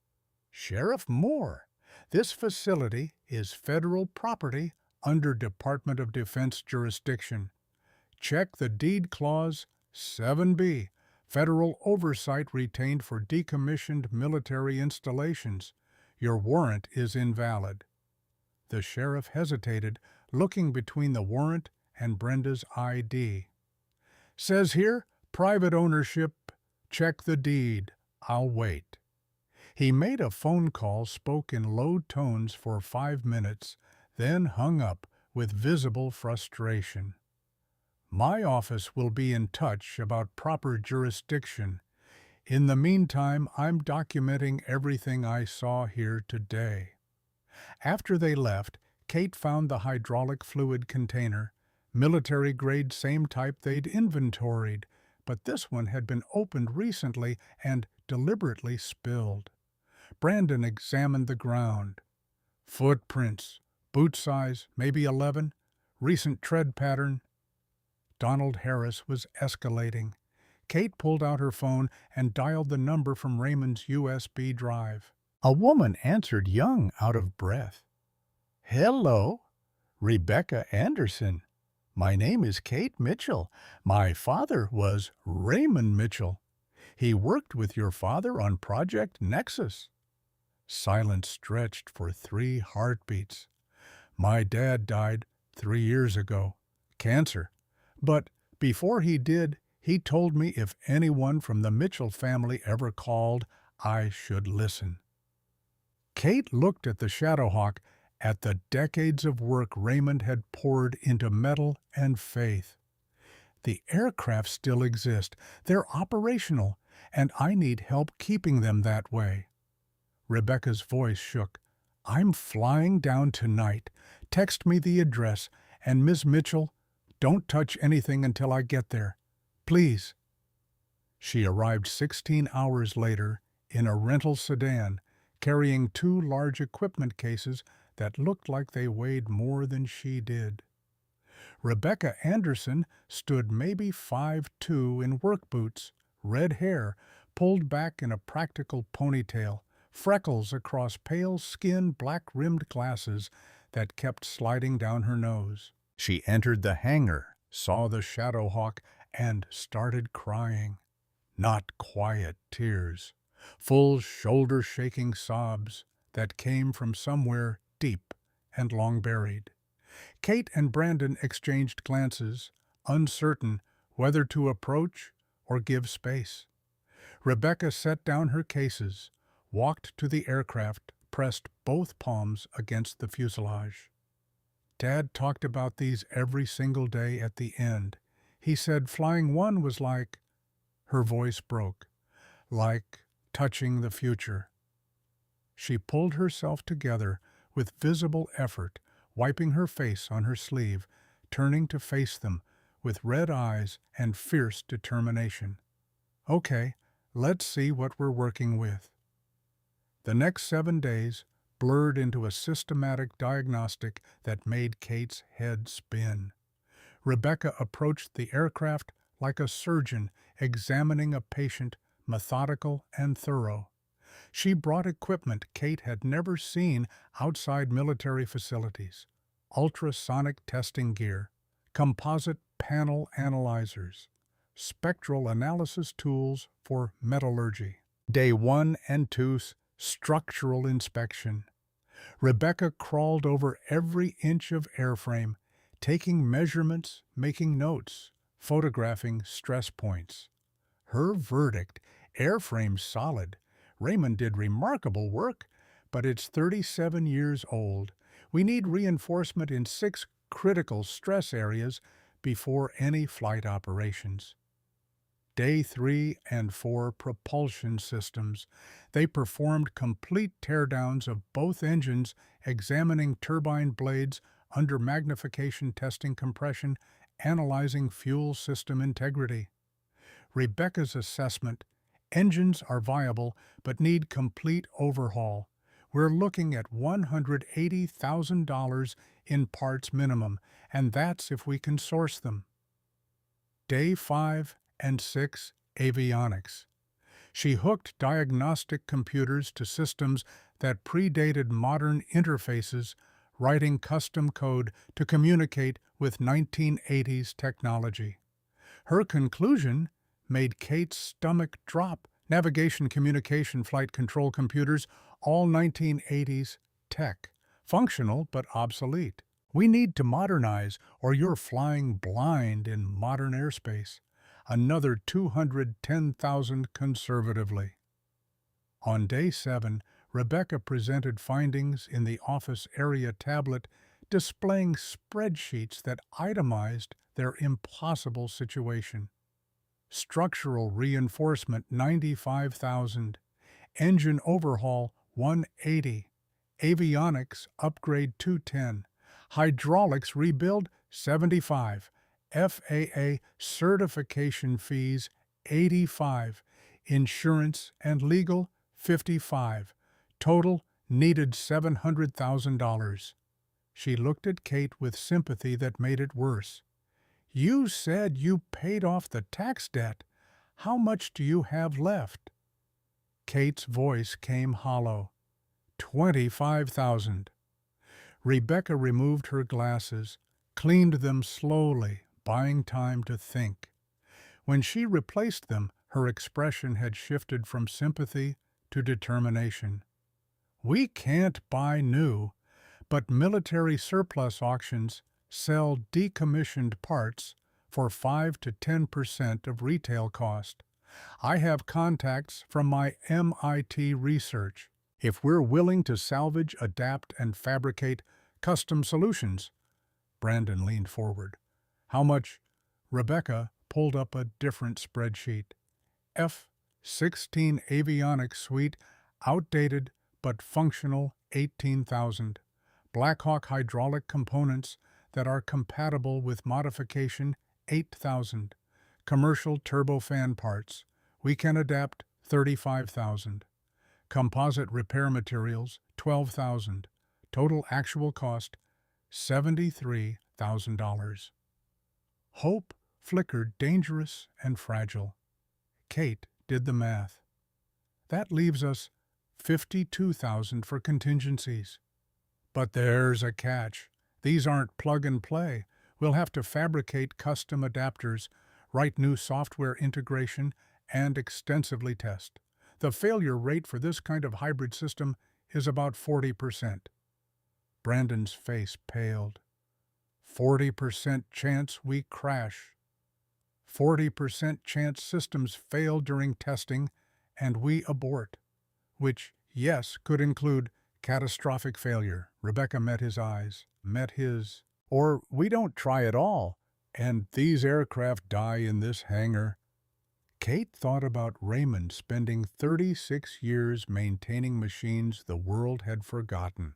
Sheriff Moore, this facility is federal property under Department of Defense jurisdiction. Check the deed clause 7B, federal oversight retained for decommissioned military installations. Your warrant is invalid. The sheriff hesitated, looking between the warrant and Brenda's ID. "Says here, private ownership. Check the deed. I'll wait." He made a phone call, spoke in low tones for 5 minutes, then hung up with visible frustration. "My office will be in touch about proper jurisdiction. In the meantime, I'm documenting everything I saw here today." After they left, Kate found the hydraulic fluid container, military grade, same type they'd inventoried, but this one had been opened recently and deliberately spilled. Brandon examined the ground. Footprints, boot size, maybe 11, recent tread pattern. Donald Harris was escalating. Kate pulled out her phone and dialed the number from Raymond's USB drive. A woman answered, young, out of breath. "Hello, Rebecca Anderson. My name is Kate Mitchell. My father was Raymond Mitchell. He worked with your father on Project Nexus." Silence stretched for 3 heartbeats. "My dad died 3 years ago. Cancer. But before he did, he told me if anyone from the Mitchell family ever called, I should listen." Kate looked at the Shadowhawk, at the decades of work Raymond had poured into metal and faith. "The aircraft still exist. They're operational, and I need help keeping them that way." Rebecca's voice shook. "I'm flying down tonight. Text me the address, and Miss Mitchell, don't touch anything until I get there. Please." She arrived 16 hours later in a rental sedan, carrying 2 large equipment cases that looked like they weighed more than she did. Rebecca Anderson stood maybe 5'2" in work boots, red hair pulled back in a practical ponytail, freckles across pale skin, black-rimmed glasses that kept sliding down her nose. She entered the hangar, saw the Shadowhawk, and started crying. Not quiet tears, full shoulder-shaking sobs that came from somewhere deep and long buried. Kate and Brandon exchanged glances, uncertain whether to approach or give space. Rebecca set down her cases, walked to the aircraft, pressed both palms against the fuselage. "Dad talked about these every single day at the end. He said flying one was like—" Her voice broke. "Like touching the future." She pulled herself together with visible effort, wiping her face on her sleeve, turning to face them with red eyes and fierce determination. "Okay, let's see what we're working with." The next 7 days blurred into a systematic diagnostic that made Kate's head spin. Rebecca approached the aircraft like a surgeon examining a patient, methodical and thorough. She brought equipment Kate had never seen outside military facilities: ultrasonic testing gear, composite panel analyzers, spectral analysis tools for metallurgy. Day 1 and 2's structural inspection. Rebecca crawled over every inch of airframe, taking measurements, making notes, photographing stress points. Her verdict: airframe solid. Raymond did remarkable work, but it's 37 years old. We need reinforcement in 6 critical stress areas before any flight operations. Day 3 and 4 propulsion systems. They performed complete teardowns of both engines, examining turbine blades under magnification, testing compression, analyzing fuel system integrity. Rebecca's assessment: engines are viable but need complete overhaul. We're looking at $180,000 in parts minimum, and that's if we can source them. Day 5 and 6, avionics. She hooked diagnostic computers to systems that predated modern interfaces, writing custom code to communicate with 1980s technology. Her conclusion made Kate's stomach drop. Navigation, communication, flight control computers, all 1980s tech, functional but obsolete. We need to modernize, or you're flying blind in modern airspace. Another 210,000 conservatively. On day 7, Rebecca presented findings in the office area tablet displaying spreadsheets that itemized their impossible situation. Structural reinforcement 95,000, engine overhaul 180, avionics upgrade 210, hydraulics rebuild 75, FAA certification fees 85, insurance and legal 55, total needed $700,000. She looked at Kate with sympathy that made it worse. You said you paid off the tax debt. How much do you have left? Kate's voice came hollow. 25,000. Rebecca removed her glasses, cleaned them slowly, buying time to think. When she replaced them, her expression had shifted from sympathy to determination. We can't buy new, but military surplus auctions sell decommissioned parts for 5 to 10% of retail cost. I have contacts from my MIT research. If we're willing to salvage, adapt, and fabricate custom solutions, Brandon leaned forward. How much? Rebecca pulled up a different spreadsheet. F-16 avionics suite, outdated but functional, 18,000. Blackhawk hydraulic components that are compatible with modification, 8,000. Commercial turbofan parts, we can adapt, 35,000. Composite repair materials, 12,000. Total actual cost, $73,000. Hope flickered dangerous and fragile. Kate did the math. That leaves us 52,000 for contingencies. But there's a catch. These aren't plug and play. We'll have to fabricate custom adapters, write new software integration, and extensively test. The failure rate for this kind of hybrid system is about 40%. Brandon's face paled. 40% chance we crash. 40% chance systems fail during testing and we abort. Which, yes, could include catastrophic failure. Rebecca met his eyes, met his. Or we don't try at all, and these aircraft die in this hangar. Kate thought about Raymond spending 36 years maintaining machines the world had forgotten,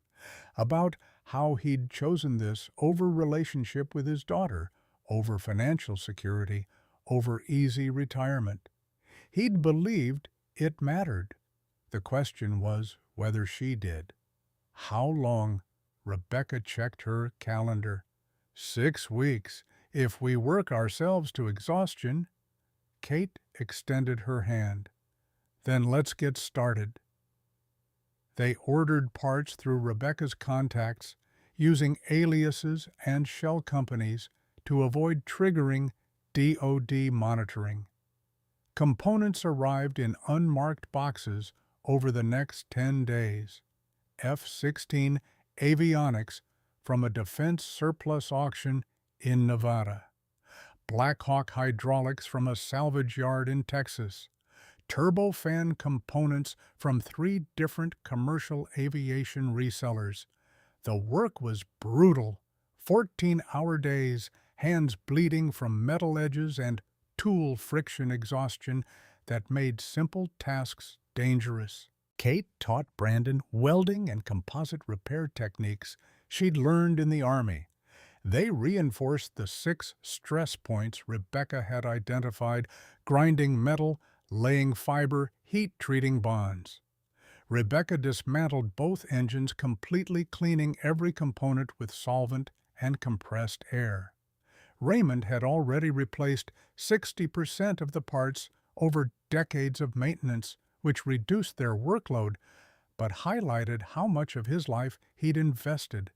about how he'd chosen this over relationship with his daughter, over financial security, over easy retirement. He'd believed it mattered. The question was whether she did. How long? Rebecca checked her calendar. 6 weeks, if we work ourselves to exhaustion. Kate extended her hand. Then let's get started. They ordered parts through Rebecca's contacts, using aliases and shell companies to avoid triggering DoD monitoring. Components arrived in unmarked boxes over the next 10 days. F-16 avionics from a defense surplus auction in Nevada. Blackhawk hydraulics from a salvage yard in Texas. Turbofan components from 3 different commercial aviation resellers. The work was brutal. 14-hour days, hands bleeding from metal edges and tool friction exhaustion that made simple tasks dangerous. Kate taught Brandon welding and composite repair techniques she'd learned in the Army. They reinforced the 6 stress points Rebecca had identified: grinding metal, laying fiber, heat-treating bonds. Rebecca dismantled both engines, completely cleaning every component with solvent and compressed air. Raymond had already replaced 60% of the parts over decades of maintenance, which reduced their workload, but highlighted how much of his life he'd invested.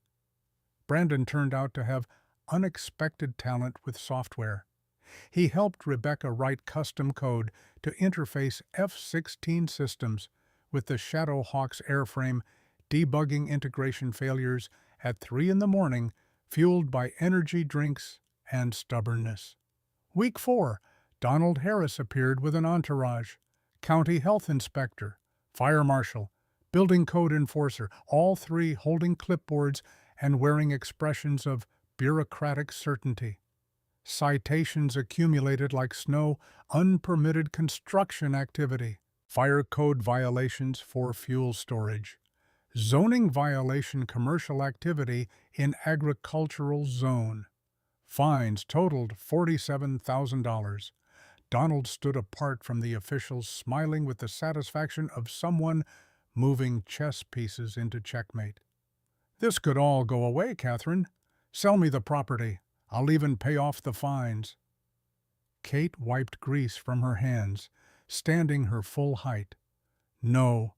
Brandon turned out to have unexpected talent with software. He helped Rebecca write custom code to interface F-16 systems with the Shadowhawk's airframe, debugging integration failures at 3 in the morning, fueled by energy drinks and stubbornness. Week 4, Donald Harris appeared with an entourage: county health inspector, fire marshal, building code enforcer, all three holding clipboards and wearing expressions of bureaucratic certainty. Citations accumulated like snow, unpermitted construction activity, fire code violations for fuel storage, zoning violation commercial activity in agricultural zone. Fines totaled $47,000. Donald stood apart from the officials, smiling with the satisfaction of someone moving chess pieces into checkmate. "This could all go away, Catherine. Sell me the property. I'll even pay off the fines." Kate wiped grease from her hands, standing her full height. "No."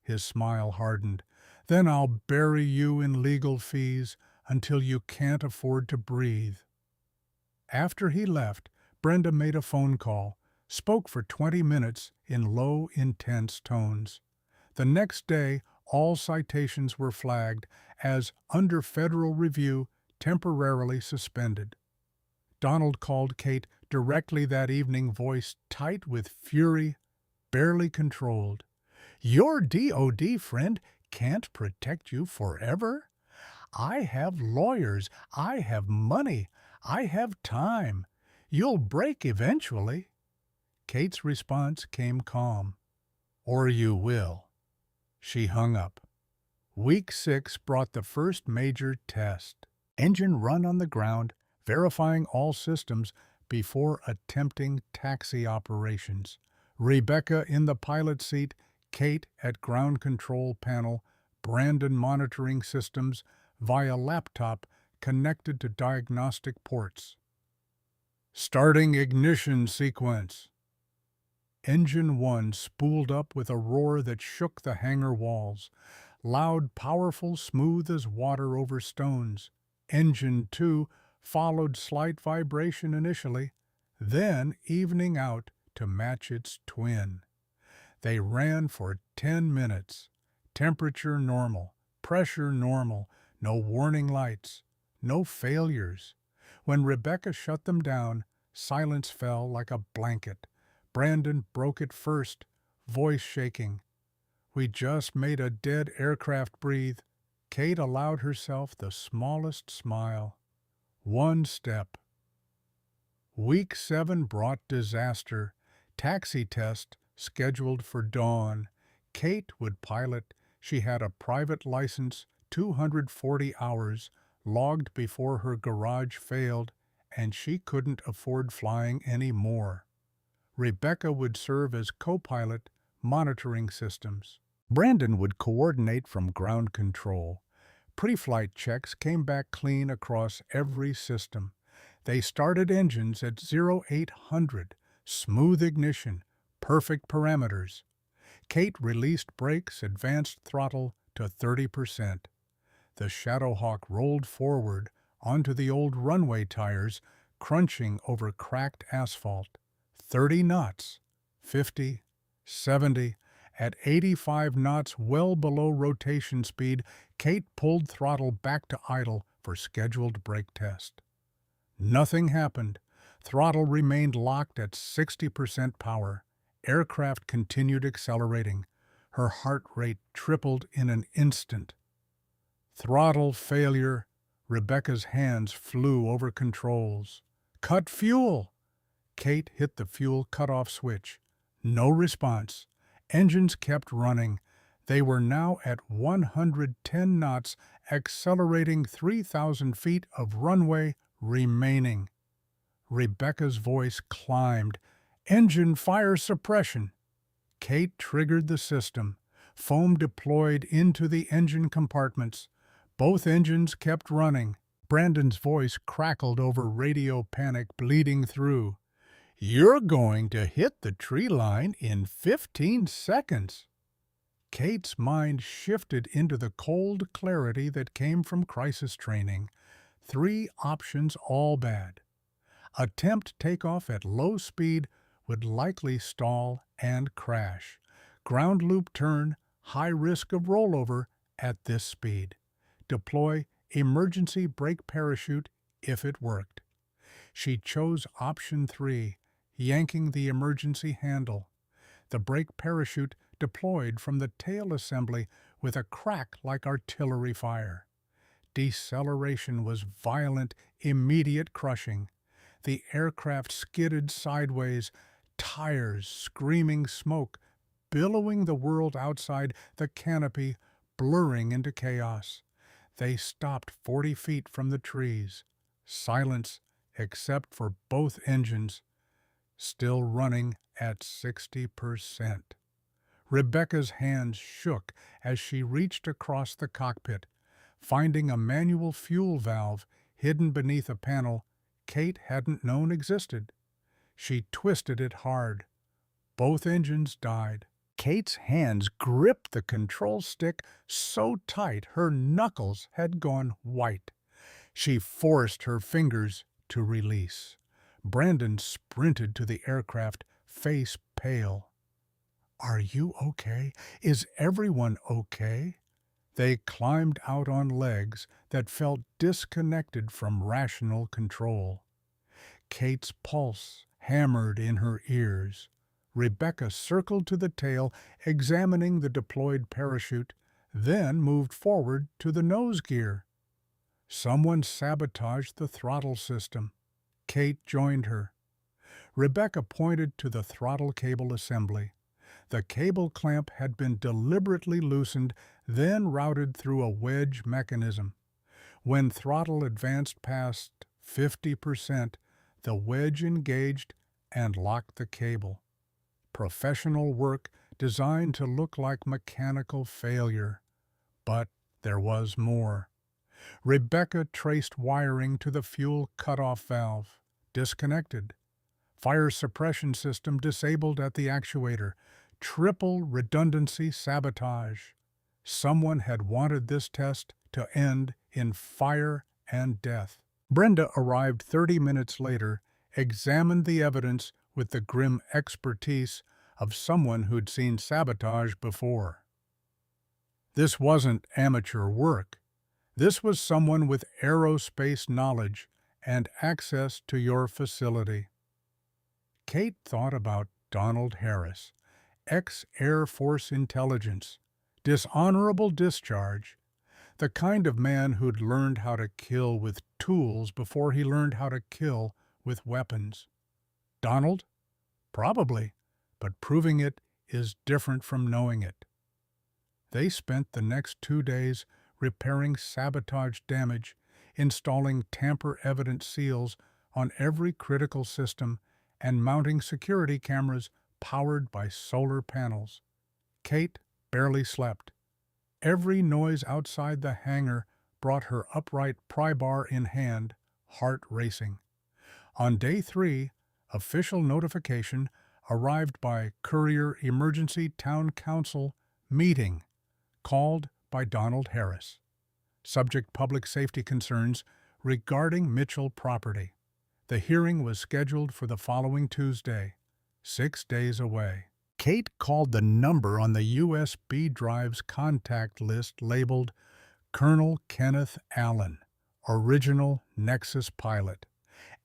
His smile hardened. "Then I'll bury you in legal fees until you can't afford to breathe." After he left, Brenda made a phone call, spoke for 20 minutes in low, intense tones. The next day, all citations were flagged as under federal review, temporarily suspended. Donald called Kate directly that evening, voice tight with fury, barely controlled. "Your DOD friend can't protect you forever? I have lawyers, I have money, I have time. You'll break eventually." Kate's response came calm. "Or you will." She hung up. Week 6 brought the first major test. Engine run on the ground, verifying all systems before attempting taxi operations. Rebecca in the pilot seat, Kate at ground control panel, Brandon monitoring systems via laptop connected to diagnostic ports. Starting ignition sequence. Engine 1 spooled up with a roar that shook the hangar walls. Loud, powerful, smooth as water over stones. Engine 2 followed slight vibration initially, then evening out to match its twin. They ran for 10 minutes. Temperature normal, pressure normal, no warning lights, no failures. When Rebecca shut them down, silence fell like a blanket. Brandon broke it first, voice shaking. "We just made a dead aircraft breathe." Kate allowed herself the smallest smile. One step. Week 7 brought disaster. Taxi test scheduled for dawn. Kate would pilot. She had a private license, 240 hours, logged before her garage failed, and she couldn't afford flying any more. Rebecca would serve as co-pilot, monitoring systems. Brandon would coordinate from ground control. Pre-flight checks came back clean across every system. They started engines at 0800, smooth ignition, perfect parameters. Kate released brakes, advanced throttle to 30%. The Shadowhawk rolled forward onto the old runway tires, crunching over cracked asphalt. 30 knots, 50, 70. At 85 knots, well below rotation speed, Kate pulled throttle back to idle for scheduled brake test. Nothing happened. Throttle remained locked at 60% power. Aircraft continued accelerating. Her heart rate tripled in an instant. Throttle failure. Rebecca's hands flew over controls. "Cut fuel!" Kate hit the fuel cutoff switch. No response. Engines kept running. They were now at 110 knots, accelerating 3,000 feet of runway remaining. Rebecca's voice climbed. "Engine fire suppression." Kate triggered the system. Foam deployed into the engine compartments. Both engines kept running. Brandon's voice crackled over radio panic bleeding through. "You're going to hit the tree line in 15 seconds." Kate's mind shifted into the cold clarity that came from crisis training. 3 options, all bad. Attempt takeoff at low speed would likely stall and crash. Ground loop turn, high risk of rollover, at this speed. Deploy emergency brake parachute if it worked. She chose option 3, yanking the emergency handle. The brake parachute deployed from the tail assembly with a crack like artillery fire. Deceleration was violent, immediate crushing. The aircraft skidded sideways, tires screaming smoke, billowing the world outside, the canopy blurring into chaos. They stopped 40 feet from the trees. Silence except for both engines, still running at 60%. Rebecca's hands shook as she reached across the cockpit. Finding a manual fuel valve hidden beneath a panel Kate hadn't known existed. She twisted it hard. Both engines died. Kate's hands gripped the control stick so tight her knuckles had gone white. She forced her fingers to release. Brandon sprinted to the aircraft, face pale. "Are you okay? Is everyone okay?" They climbed out on legs that felt disconnected from rational control. Kate's pulse hammered in her ears. Rebecca circled to the tail, examining the deployed parachute, then moved forward to the nose gear. Someone sabotaged the throttle system. Kate joined her. Rebecca pointed to the throttle cable assembly. The cable clamp had been deliberately loosened, then routed through a wedge mechanism. When throttle advanced past 50%, the wedge engaged and locked the cable. Professional work designed to look like mechanical failure. But there was more. Rebecca traced wiring to the fuel cutoff valve. Disconnected. Fire suppression system disabled at the actuator. Triple redundancy sabotage. Someone had wanted this test to end in fire and death. Brenda arrived 30 minutes later, examined the evidence with the grim expertise of someone who'd seen sabotage before. This wasn't amateur work. This was someone with aerospace knowledge and access to your facility. Kate thought about Donald Harris, ex-Air Force intelligence, dishonorable discharge, the kind of man who'd learned how to kill with tools before he learned how to kill with weapons. Donald? Probably, but proving it is different from knowing it. They spent the next 2 days repairing sabotage damage, installing tamper-evident seals on every critical system, and mounting security cameras powered by solar panels. Kate barely slept. Every noise outside the hangar brought her upright pry bar in hand, heart racing. On day 3, official notification arrived by Courier Emergency Town Council meeting, called by Donald Harris. Subject: public safety concerns regarding Mitchell property. The hearing was scheduled for the following Tuesday, 6 days away. Kate called the number on the USB drive's contact list labeled Colonel Kenneth Allen, original Nexus pilot.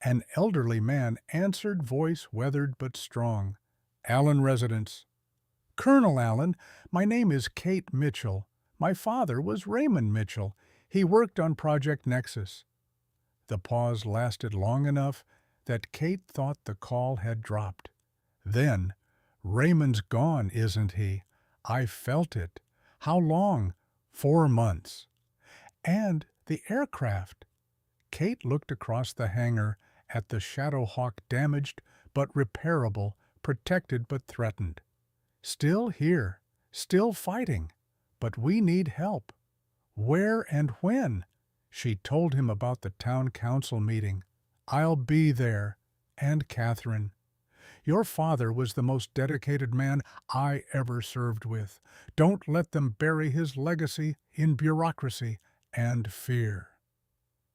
An elderly man answered, voice weathered but strong. Allen residence. "Colonel Allen, my name is Kate Mitchell. My father was Raymond Mitchell. He worked on Project Nexus." The pause lasted long enough that Kate thought the call had dropped. Then, "Raymond's gone, isn't he? I felt it. How long?" 4 months. "And the aircraft?" Kate looked across the hangar at the Shadowhawk, damaged but repairable, protected but threatened. "Still here, still fighting. But we need help." "Where and when?" She told him about the town council meeting. "I'll be there. And Catherine. Your father was the most dedicated man I ever served with. Don't let them bury his legacy in bureaucracy and fear."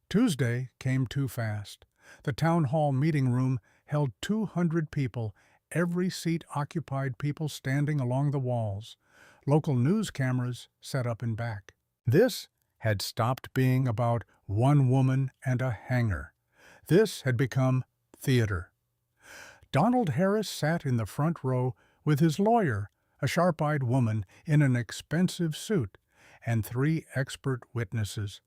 Tuesday came too fast. The town hall meeting room held 200 people, every seat occupied, people standing along the walls. Local news cameras set up in back. This had stopped being about one woman and a hangar. This had become theater. Donald Harris sat in the front row with his lawyer, a sharp-eyed woman in an expensive suit, and three expert witnesses: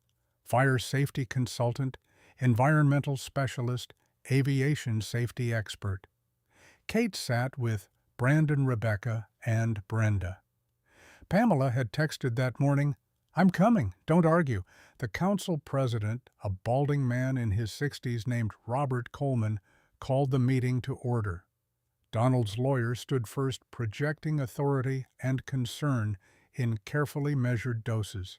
fire safety consultant, environmental specialist, aviation safety expert. Kate sat with Brandon, Rebecca, and Brenda. Pamela had texted that morning, "I'm coming, don't argue." The council president, a balding man in his 60s named Robert Coleman, called the meeting to order. Donald's lawyer stood first, projecting authority and concern in carefully measured doses.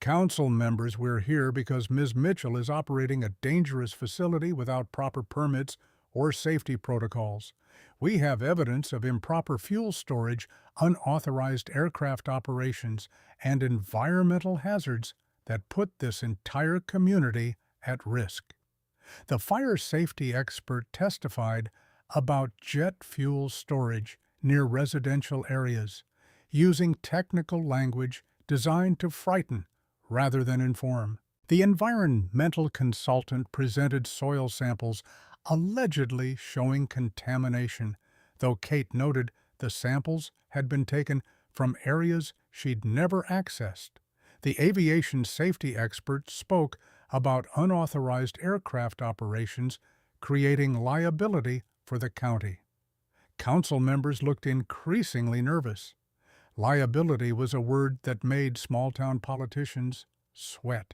"Council members, we're here because Ms. Mitchell is operating a dangerous facility without proper permits or safety protocols. We have evidence of improper fuel storage, unauthorized aircraft operations, and environmental hazards that put this entire community at risk." The fire safety expert testified about jet fuel storage near residential areas, using technical language designed to frighten rather than inform. The environmental consultant presented soil samples allegedly showing contamination, though Kate noted the samples had been taken from areas she'd never accessed. The aviation safety expert spoke about unauthorized aircraft operations creating liability for the county. Council members looked increasingly nervous. Liability was a word that made small-town politicians sweat.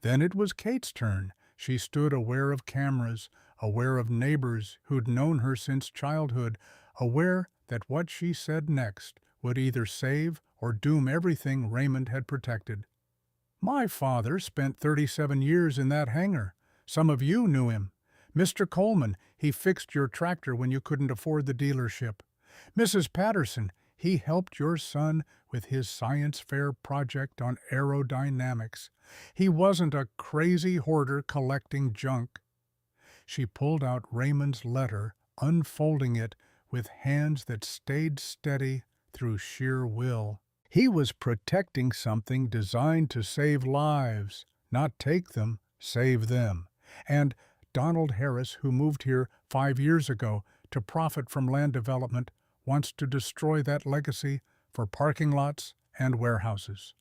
Then it was Kate's turn. She stood aware of cameras, aware of neighbors who'd known her since childhood, aware that what she said next would either save or doom everything Raymond had protected. "My father spent 37 years in that hangar. Some of you knew him. Mr. Coleman, he fixed your tractor when you couldn't afford the dealership. Mrs. Patterson, he helped your son with his science fair project on aerodynamics. He wasn't a crazy hoarder collecting junk." She pulled out Raymond's letter, unfolding it with hands that stayed steady through sheer will. He was protecting something designed to save lives, not take them, save them. And Donald Harris, who moved here 5 years ago to profit from land development, wants to destroy that legacy for parking lots and warehouses.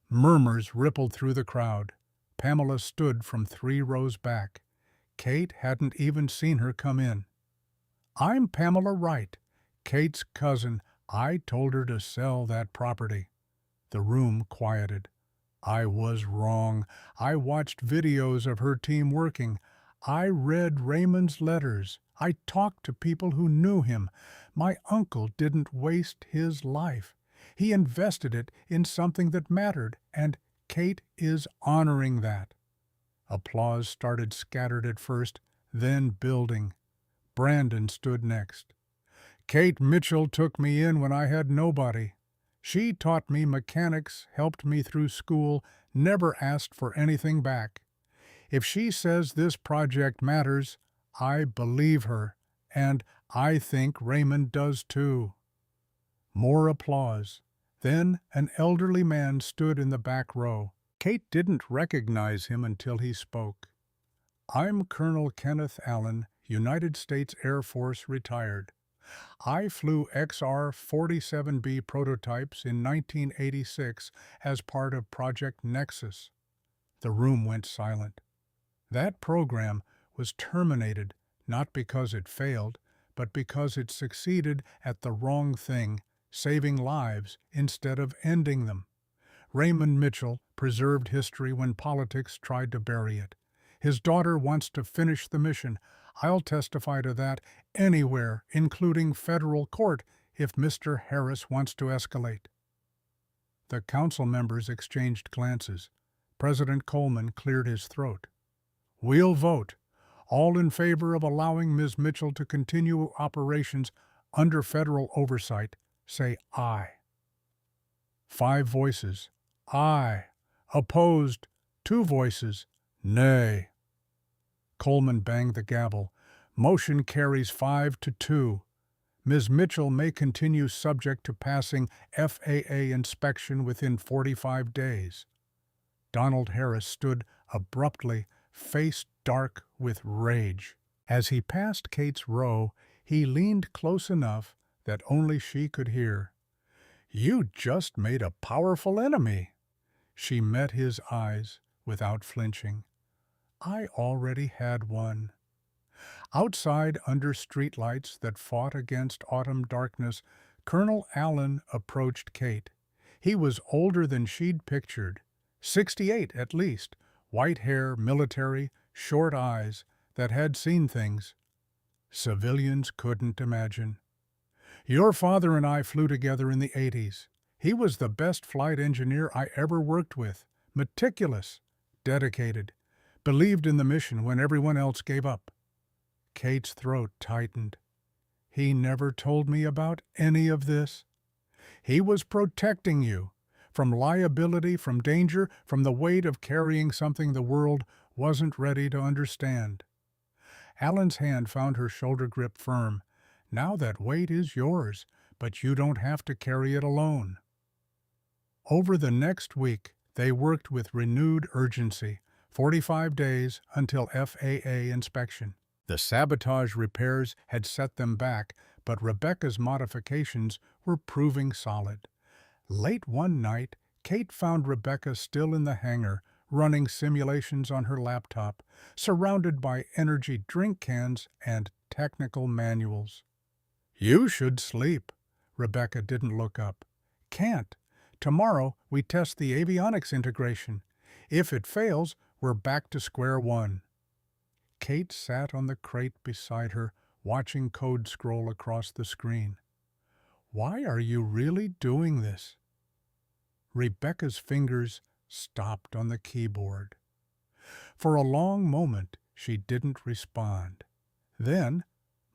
Murmurs rippled through the crowd. Pamela stood from 3 rows back. Kate hadn't even seen her come in. "I'm Pamela Wright, Kate's cousin. I told her to sell that property." The room quieted. "I was wrong. I watched videos of her team working. I read Raymond's letters. I talked to people who knew him. My uncle didn't waste his life. He invested it in something that mattered, and Kate is honoring that." Applause started scattered at first, then building. Brandon stood next. "Kate Mitchell took me in when I had nobody. She taught me mechanics, helped me through school, never asked for anything back. If she says this project matters, I believe her, and I think Raymond does too." More applause. Then an elderly man stood in the back row. Kate didn't recognize him until he spoke. "I'm Colonel Kenneth Allen, United States Air Force, retired. I flew XR-47B prototypes in 1986 as part of Project Nexus." The room went silent. That program was terminated not because it failed, but because it succeeded at the wrong thing, saving lives instead of ending them. Raymond Mitchell preserved history when politics tried to bury it. His daughter wants to finish the mission. I'll testify to that anywhere, including federal court, if Mr. Harris wants to escalate. The council members exchanged glances. President Coleman cleared his throat. "We'll vote. All in favor of allowing Ms. Mitchell to continue operations under federal oversight, say aye." 5 voices. "Aye." Opposed, 2 voices. "Nay." Coleman banged the gavel. "Motion carries 5-2. Ms. Mitchell may continue subject to passing FAA inspection within 45 days. Donald Harris stood abruptly, face dark with rage. As he passed Kate's row, he leaned close enough that only she could hear. "You just made a powerful enemy." She met his eyes without flinching. "I already had one." Outside, under streetlights that fought against autumn darkness, Colonel Allen approached Kate. He was older than she'd pictured, 68 at least, white hair, military, short eyes that had seen things civilians couldn't imagine. "Your father and I flew together in the 80s. He was the best flight engineer I ever worked with, meticulous, dedicated, believed in the mission when everyone else gave up." Kate's throat tightened. "He never told me about any of this." "He was protecting you. From liability, from danger, from the weight of carrying something the world wasn't ready to understand." Allen's hand found her shoulder grip firm. "Now that weight is yours, but you don't have to carry it alone." Over the next week, they worked with renewed urgency, 45 days until FAA inspection. The sabotage repairs had set them back, but Rebecca's modifications were proving solid. Late one night, Kate found Rebecca still in the hangar, running simulations on her laptop, surrounded by energy drink cans and technical manuals. "You should sleep." Rebecca didn't look up. "Can't. Tomorrow we test the avionics integration. If it fails, we're back to square one." Kate sat on the crate beside her, watching code scroll across the screen. "Why are you really doing this?" Rebecca's fingers stopped on the keyboard. For a long moment, she didn't respond. Then,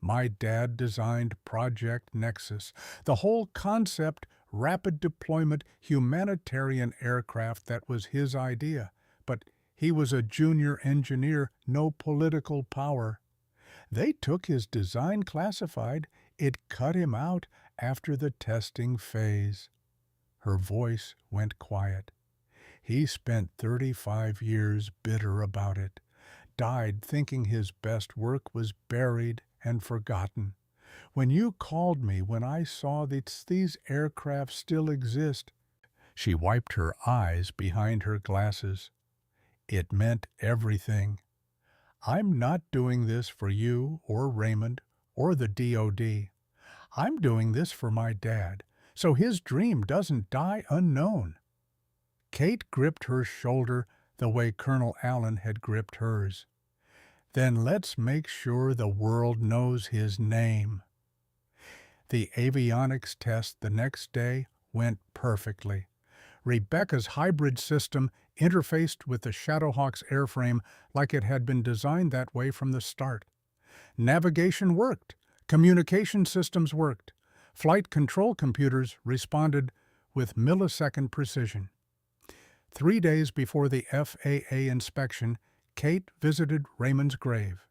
"My dad designed Project Nexus, the whole concept, rapid deployment, humanitarian aircraft that was his idea, but he was a junior engineer, no political power. They took his design classified. It cut him out after the testing phase." Her voice went quiet. "He spent 35 years bitter about it, died thinking his best work was buried and forgotten. When you called me when I saw that these aircraft still exist," she wiped her eyes behind her glasses, "it meant everything. I'm not doing this for you or Raymond or the DOD. I'm doing this for my dad, so his dream doesn't die unknown." Kate gripped her shoulder the way Colonel Allen had gripped hers. "Then let's make sure the world knows his name." The avionics test the next day went perfectly. Rebecca's hybrid system interfaced with the Shadowhawk's airframe like it had been designed that way from the start. Navigation worked. Communication systems worked. Flight control computers responded with millisecond precision. 3 days before the FAA inspection, Kate visited Raymond's grave.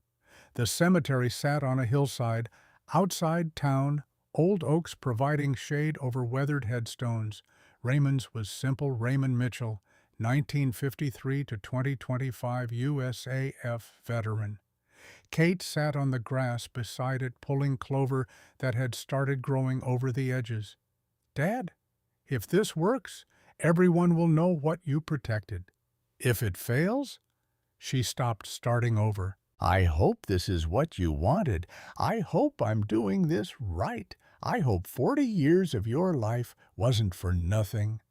The cemetery sat on a hillside, outside town, old oaks providing shade over weathered headstones. Raymond's was simple Raymond Mitchell, 1953 to 2025 USAF veteran. Kate sat on the grass beside it, pulling clover that had started growing over the edges. "Dad, if this works, everyone will know what you protected. If it fails?" She stopped, starting over. "I hope this is what you wanted. I hope I'm doing this right. I hope 40 years of your life wasn't for nothing."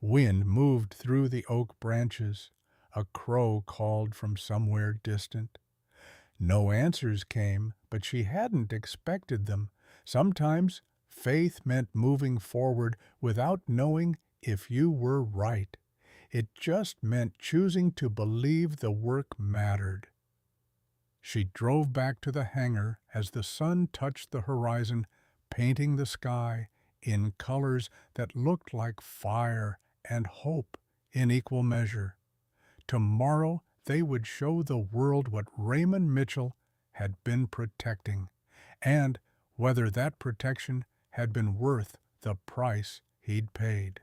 Wind moved through the oak branches. A crow called from somewhere distant. No answers came, but she hadn't expected them. Sometimes faith meant moving forward without knowing if you were right. It just meant choosing to believe the work mattered. She drove back to the hangar as the sun touched the horizon, painting the sky in colors that looked like fire and hope in equal measure. Tomorrow they would show the world what Raymond Mitchell had been protecting, and whether that protection had been worth the price he'd paid.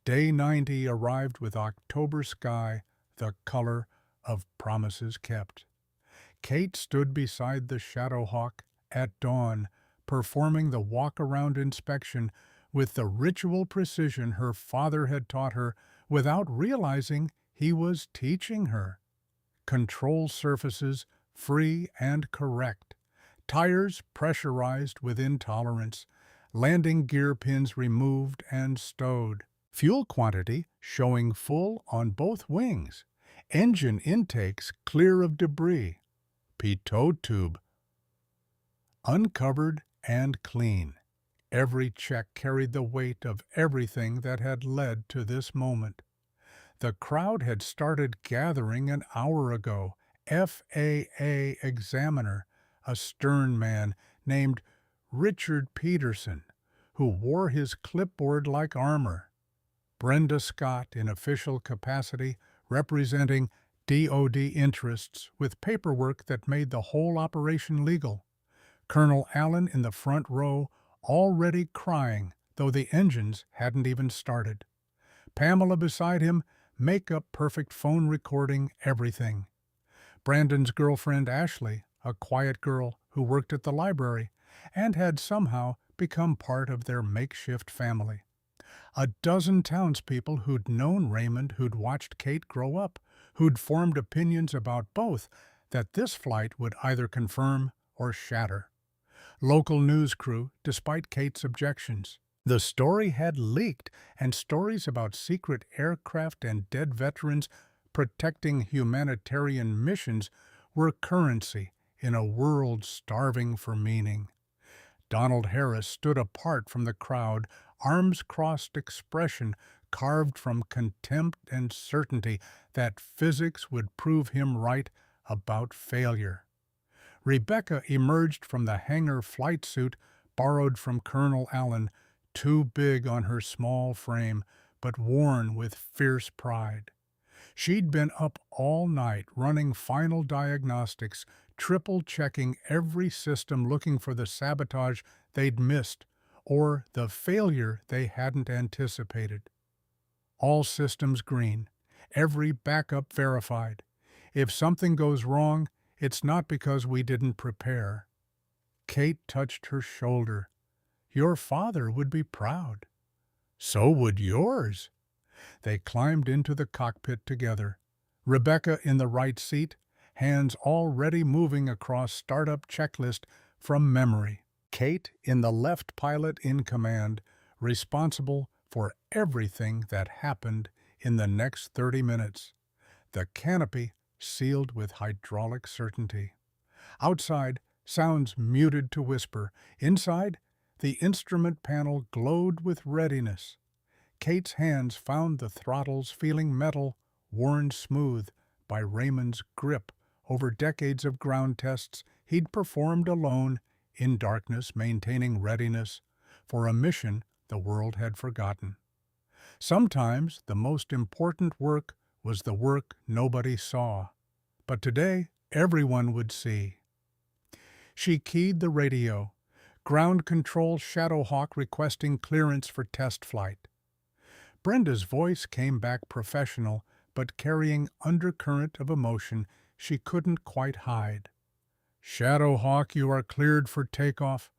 Day 90 arrived with October sky the color of promises kept. Kate stood beside the Shadowhawk at dawn, performing the walk-around inspection with the ritual precision her father had taught her without realizing he was teaching her. Control surfaces free and correct, tires pressurized within tolerance, landing gear pins removed and stowed, fuel quantity showing full on both wings, engine intakes clear of debris, pitot tube uncovered and clean. Every check carried the weight of everything that had led to this moment. The crowd had started gathering an hour ago. FAA examiner, a stern man named Richard Peterson, who wore his clipboard like armor. Brenda Scott, in official capacity, representing DoD interests with paperwork that made the whole operation legal. Colonel Allen in the front row, already crying, though the engines hadn't even started. Pamela beside him, makeup perfect, phone recording, everything. Brandon's girlfriend Ashley, a quiet girl who worked at the library and had somehow become part of their makeshift family. A dozen townspeople who'd known Raymond, who'd watched Kate grow up, who'd formed opinions about both that this flight would either confirm or shatter. Local news crew, despite Kate's objections. The story had leaked, and stories about secret aircraft and dead veterans protecting humanitarian missions were currency in a world starving for meaning. Donald Harris stood apart from the crowd, arms crossed, expression carved from contempt and certainty that physics would prove him right about failure. Rebecca emerged from the Hangar flight suit borrowed from Colonel Allen, too big on her small frame, but worn with fierce pride. She'd been up all night running final diagnostics, triple-checking every system looking for the sabotage they'd missed or the failure they hadn't anticipated. All systems green, every backup verified. If something goes wrong, it's not because we didn't prepare. Kate touched her shoulder. Your father would be proud. So would yours. They climbed into the cockpit together. Rebecca in the right seat, hands already moving across startup checklist from memory. Kate in the left, pilot in command, responsible for everything that happened in the next 30 minutes. The canopy sealed with hydraulic certainty. Outside, sounds muted to whisper. Inside, the instrument panel glowed with readiness. Kate's hands found the throttles, feeling metal, worn smooth by Raymond's grip over decades of ground tests he'd performed alone in darkness, maintaining readiness for a mission the world had forgotten. Sometimes the most important work was the work nobody saw, but today everyone would see. She keyed the radio. Ground control Shadowhawk requesting clearance for test flight. Brenda's voice came back professional, but carrying undercurrent of emotion she couldn't quite hide. Shadowhawk, you are cleared for takeoff.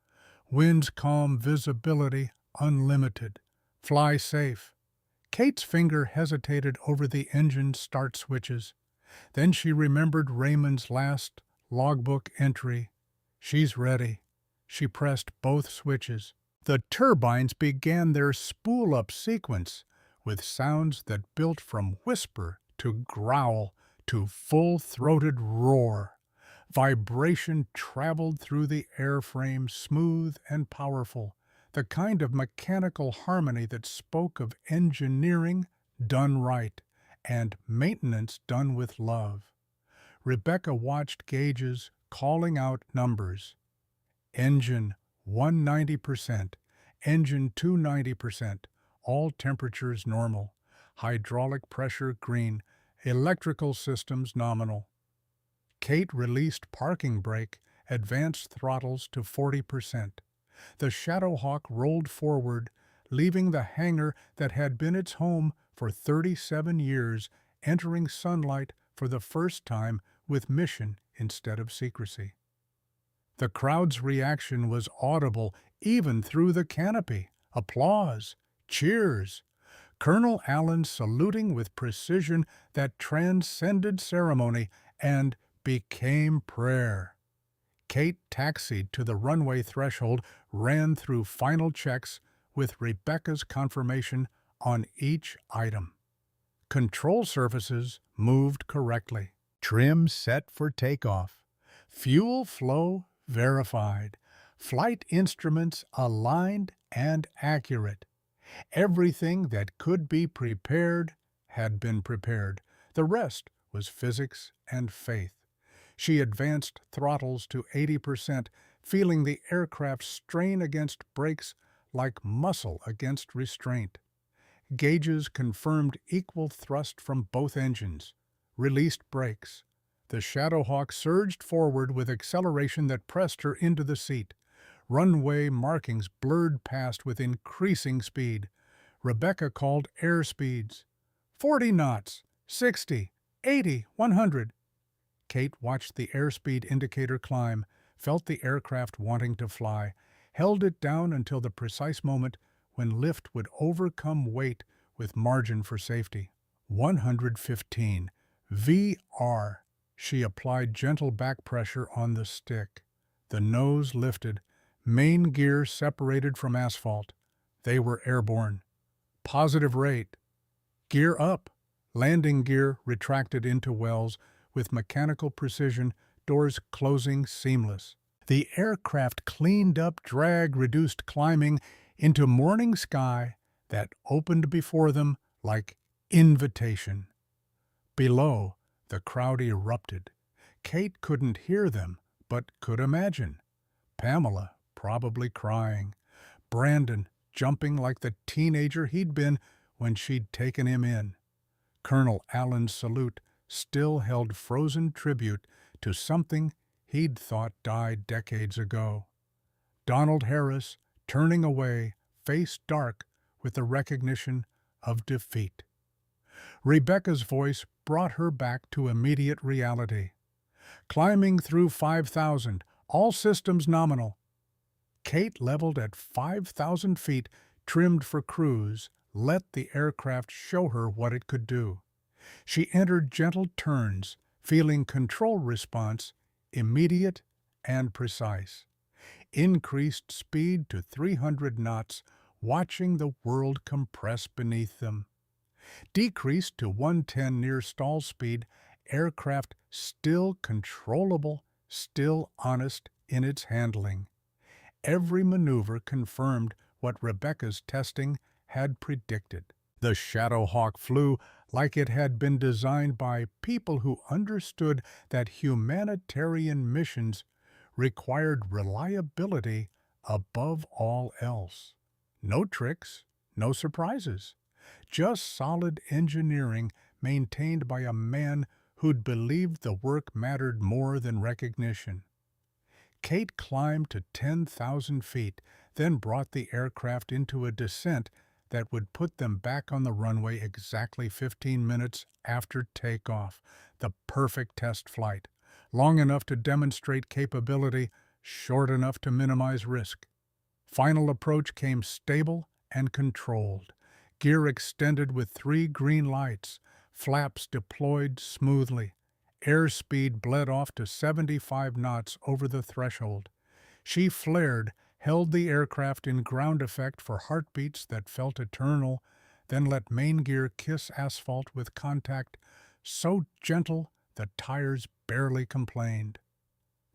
Winds calm, visibility unlimited. Fly safe. Kate's finger hesitated over the engine start switches. Then she remembered Raymond's last logbook entry. She's ready. She pressed both switches. The turbines began their spool-up sequence with sounds that built from whisper to growl to full-throated roar. Vibration traveled through the airframe, smooth and powerful, the kind of mechanical harmony that spoke of engineering done right and maintenance done with love. Rebecca watched gauges calling out numbers. Engine 190%, engine 290%, all temperatures normal, hydraulic pressure green, electrical systems nominal. Kate released parking brake advanced throttles to 40%. The Shadowhawk rolled forward, leaving the hangar that had been its home for 37 years, entering sunlight for the first time with mission instead of secrecy. The crowd's reaction was audible even through the canopy. Applause, cheers, Colonel Allen saluting with precision that transcended ceremony and became prayer. Kate taxied to the runway threshold, ran through final checks with Rebecca's confirmation on each item. Control surfaces moved correctly. Trim set for takeoff. Fuel flow verified. Flight instruments aligned and accurate. Everything that could be prepared had been prepared. The rest was physics and faith. She advanced throttles to 80%, feeling the aircraft strain against brakes like muscle against restraint. Gauges confirmed equal thrust from both engines. Released brakes. The Shadowhawk surged forward with acceleration that pressed her into the seat. Runway markings blurred past with increasing speed. Rebecca called airspeeds. 40 knots, 60, 80, 100. Kate watched the airspeed indicator climb, felt the aircraft wanting to fly, held it down until the precise moment when lift would overcome weight with margin for safety. 115. VR. She applied gentle back pressure on the stick. The nose lifted, main gear separated from asphalt. They were airborne. Positive rate. Gear up. Landing gear retracted into wells with mechanical precision, doors closing seamless. The aircraft cleaned up drag reduced climbing into morning sky that opened before them like invitation. Below, the crowd erupted. Kate couldn't hear them, but could imagine. Pamela probably crying. Brandon jumping like the teenager he'd been when she'd taken him in. Colonel Allen's salute still held frozen tribute to something he'd thought died decades ago. Donald Harris, turning away, face dark with the recognition of defeat. Rebecca's voice brought her back to immediate reality. Climbing through 5,000, all systems nominal. Kate leveled at 5,000 feet, trimmed for cruise, let the aircraft show her what it could do. She entered gentle turns, feeling control response immediate and precise. Increased speed to 300 knots, watching the world compress beneath them. Decreased to 110 near stall speed, aircraft still controllable, still honest in its handling. Every maneuver confirmed what Rebecca's testing had predicted. The Shadowhawk flew like it had been designed by people who understood that humanitarian missions required reliability above all else. No tricks, no surprises. Just solid engineering maintained by a man who'd believed the work mattered more than recognition. Kate climbed to 10,000 feet, then brought the aircraft into a descent that would put them back on the runway exactly 15 minutes after takeoff, the perfect test flight, long enough to demonstrate capability, short enough to minimize risk. Final approach came stable and controlled. Gear extended with 3 green lights, flaps deployed smoothly. Airspeed bled off to 75 knots over the threshold. She flared, held the aircraft in ground effect for heartbeats that felt eternal, then let main gear kiss asphalt with contact so gentle the tires barely complained.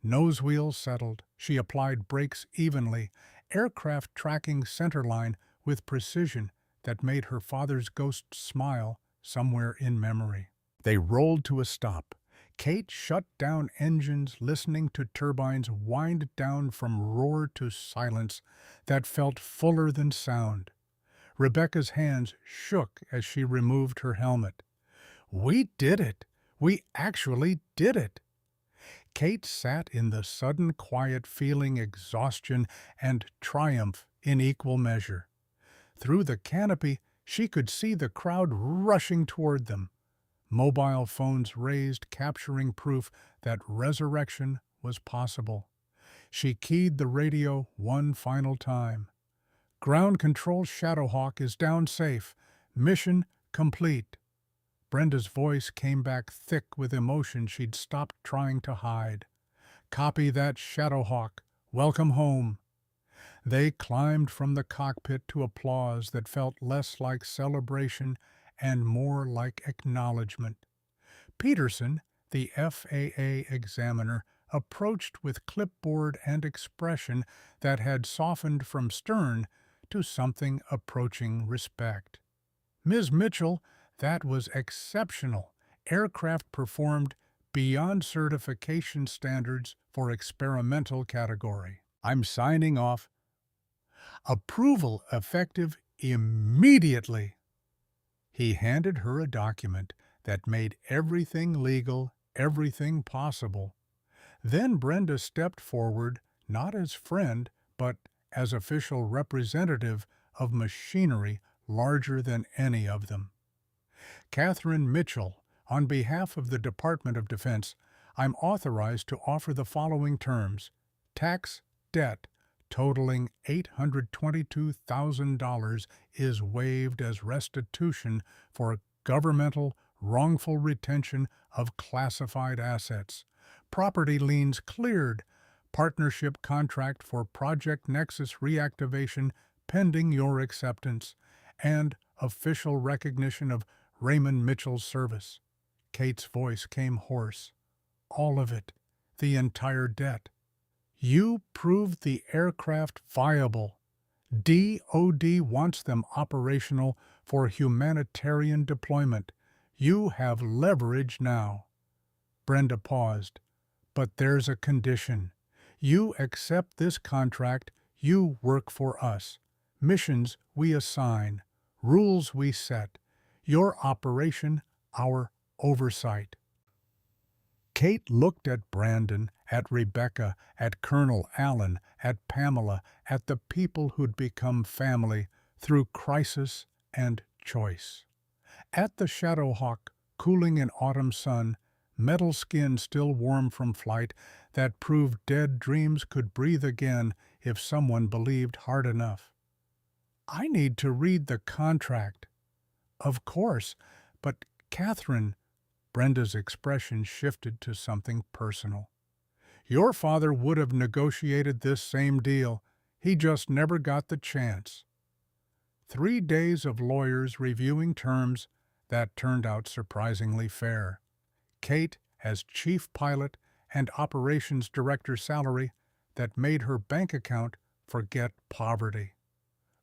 Nose wheel settled. She applied brakes evenly, aircraft tracking centerline with precision that made her father's ghost smile somewhere in memory. They rolled to a stop. Kate shut down engines, listening to turbines wind down from roar to silence that felt fuller than sound. Rebecca's hands shook as she removed her helmet. "We did it! We actually did it!" Kate sat in the sudden quiet, feeling exhaustion and triumph in equal measure. Through the canopy, she could see the crowd rushing toward them, mobile phones raised, capturing proof that resurrection was possible. She keyed the radio one final time. Ground control Shadowhawk is down safe. Mission complete. Brenda's voice came back thick with emotion she'd stopped trying to hide. Copy that, Shadowhawk. Welcome home. They climbed from the cockpit to applause that felt less like celebration and more like acknowledgement. Peterson, the FAA examiner, approached with clipboard and expression that had softened from stern to something approaching respect. Ms. Mitchell, that was exceptional. Aircraft performed beyond certification standards for experimental category. I'm signing off. Approval effective immediately. He handed her a document that made everything legal, everything possible. Then Brenda stepped forward, not as friend, but as official representative of machinery larger than any of them. Catherine Mitchell, on behalf of the Department of Defense, I'm authorized to offer the following terms. Tax debt totaling $822,000 is waived as restitution for governmental wrongful retention of classified assets. Property liens cleared. Partnership contract for Project Nexus reactivation pending your acceptance. And official recognition of Raymond Mitchell's service. Kate's voice came hoarse. All of it. The entire debt. You proved the aircraft viable. DoD wants them operational for humanitarian deployment. You have leverage now. Brenda paused. But there's a condition. You accept this contract, you work for us. Missions we assign, rules we set. Your operation, our oversight. Kate looked at Brandon, at Rebecca, at Colonel Allen, at Pamela, at the people who'd become family through crisis and choice. At the Shadowhawk, cooling in autumn sun, metal skin still warm from flight, that proved dead dreams could breathe again if someone believed hard enough. I need to read the contract. Of course, but Catherine, Brenda's expression shifted to something personal. Your father would have negotiated this same deal. He just never got the chance. 3 days of lawyers reviewing terms that turned out surprisingly fair. Kate as chief pilot and operations director salary that made her bank account forget poverty.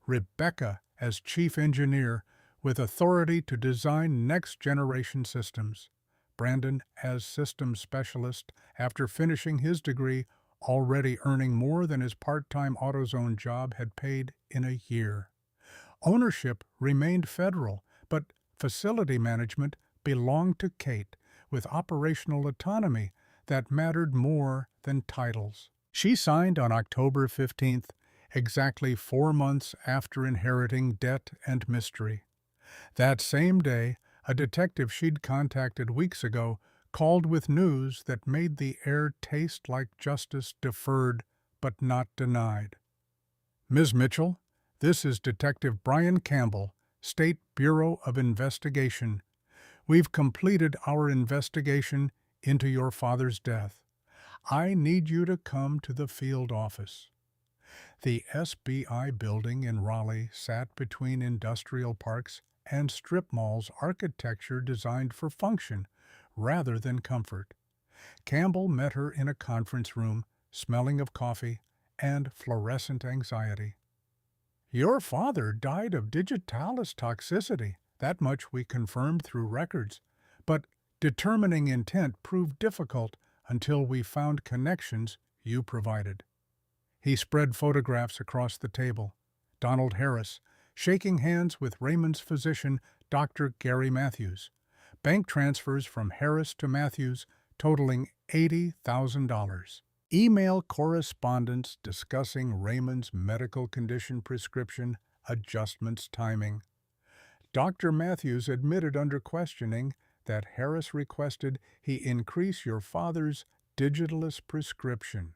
Rebecca as chief engineer with authority to design next-generation systems. Brandon as systems specialist after finishing his degree, already earning more than his part-time AutoZone job had paid in a year. Ownership remained federal, but facility management belonged to Kate, with operational autonomy that mattered more than titles. She signed on October 15th, exactly 4 months after inheriting debt and mystery. That same day, a detective she'd contacted weeks ago called with news that made the air taste like justice deferred but not denied. Ms. Mitchell, this is Detective Brian Campbell, State Bureau of Investigation. We've completed our investigation into your father's death. I need you to come to the field office. The SBI building in Raleigh sat between industrial parks and strip malls, architecture designed for function rather than comfort. Campbell met her in a conference room, smelling of coffee and fluorescent anxiety. Your father died of digitalis toxicity. That much we confirmed through records. But determining intent proved difficult until we found connections you provided. He spread photographs across the table. Donald Harris, shaking hands with Raymond's physician, Dr. Gary Matthews. Bank transfers from Harris to Matthews totaling $80,000. Email correspondence discussing Raymond's medical condition prescription adjustments timing. Dr. Matthews admitted under questioning that Harris requested he increase your father's Digitalis prescription.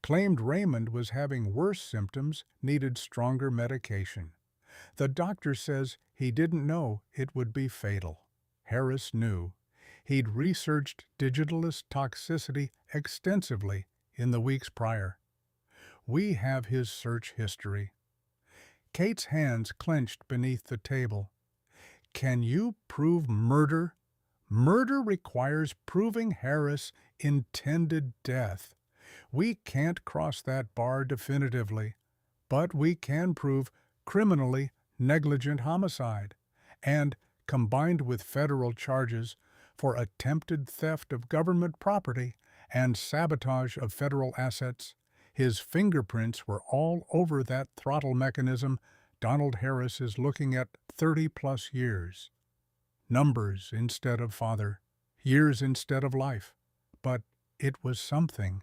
Claimed Raymond was having worse symptoms, needed stronger medication. The doctor says he didn't know it would be fatal. Harris knew. He'd researched Digitalis toxicity extensively in the weeks prior. We have his search history. Kate's hands clenched beneath the table. Can you prove murder? Murder requires proving Harris intended death. We can't cross that bar definitively, but we can prove criminally negligent homicide, and, combined with federal charges for attempted theft of government property and sabotage of federal assets, his fingerprints were all over that throttle mechanism. Donald Harris is looking at 30-plus years. Numbers instead of father, years instead of life. But it was something.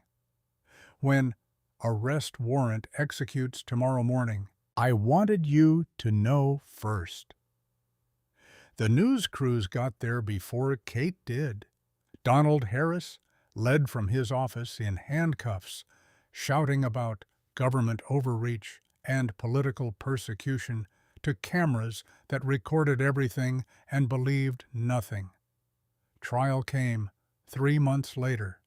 When arrest warrant executes tomorrow morning, I wanted you to know first. The news crews got there before Kate did. Donald Harris led from his office in handcuffs, shouting about government overreach and political persecution to cameras that recorded everything and believed nothing. Trial came 3 months later.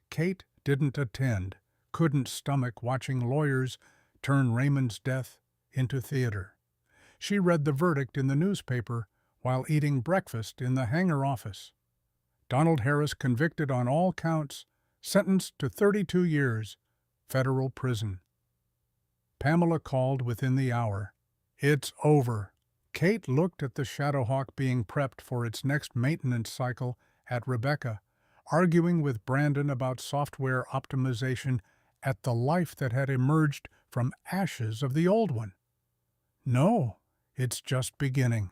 Kate didn't attend, couldn't stomach watching lawyers turn Raymond's death into theater. She read the verdict in the newspaper while eating breakfast in the Hangar office. Donald Harris convicted on all counts, sentenced to 32 years, federal prison. Pamela called within the hour. It's over. Kate looked at the Shadowhawk being prepped for its next maintenance cycle at Rebecca, arguing with Brandon about software optimization at the life that had emerged from ashes of the old one. No, it's just beginning.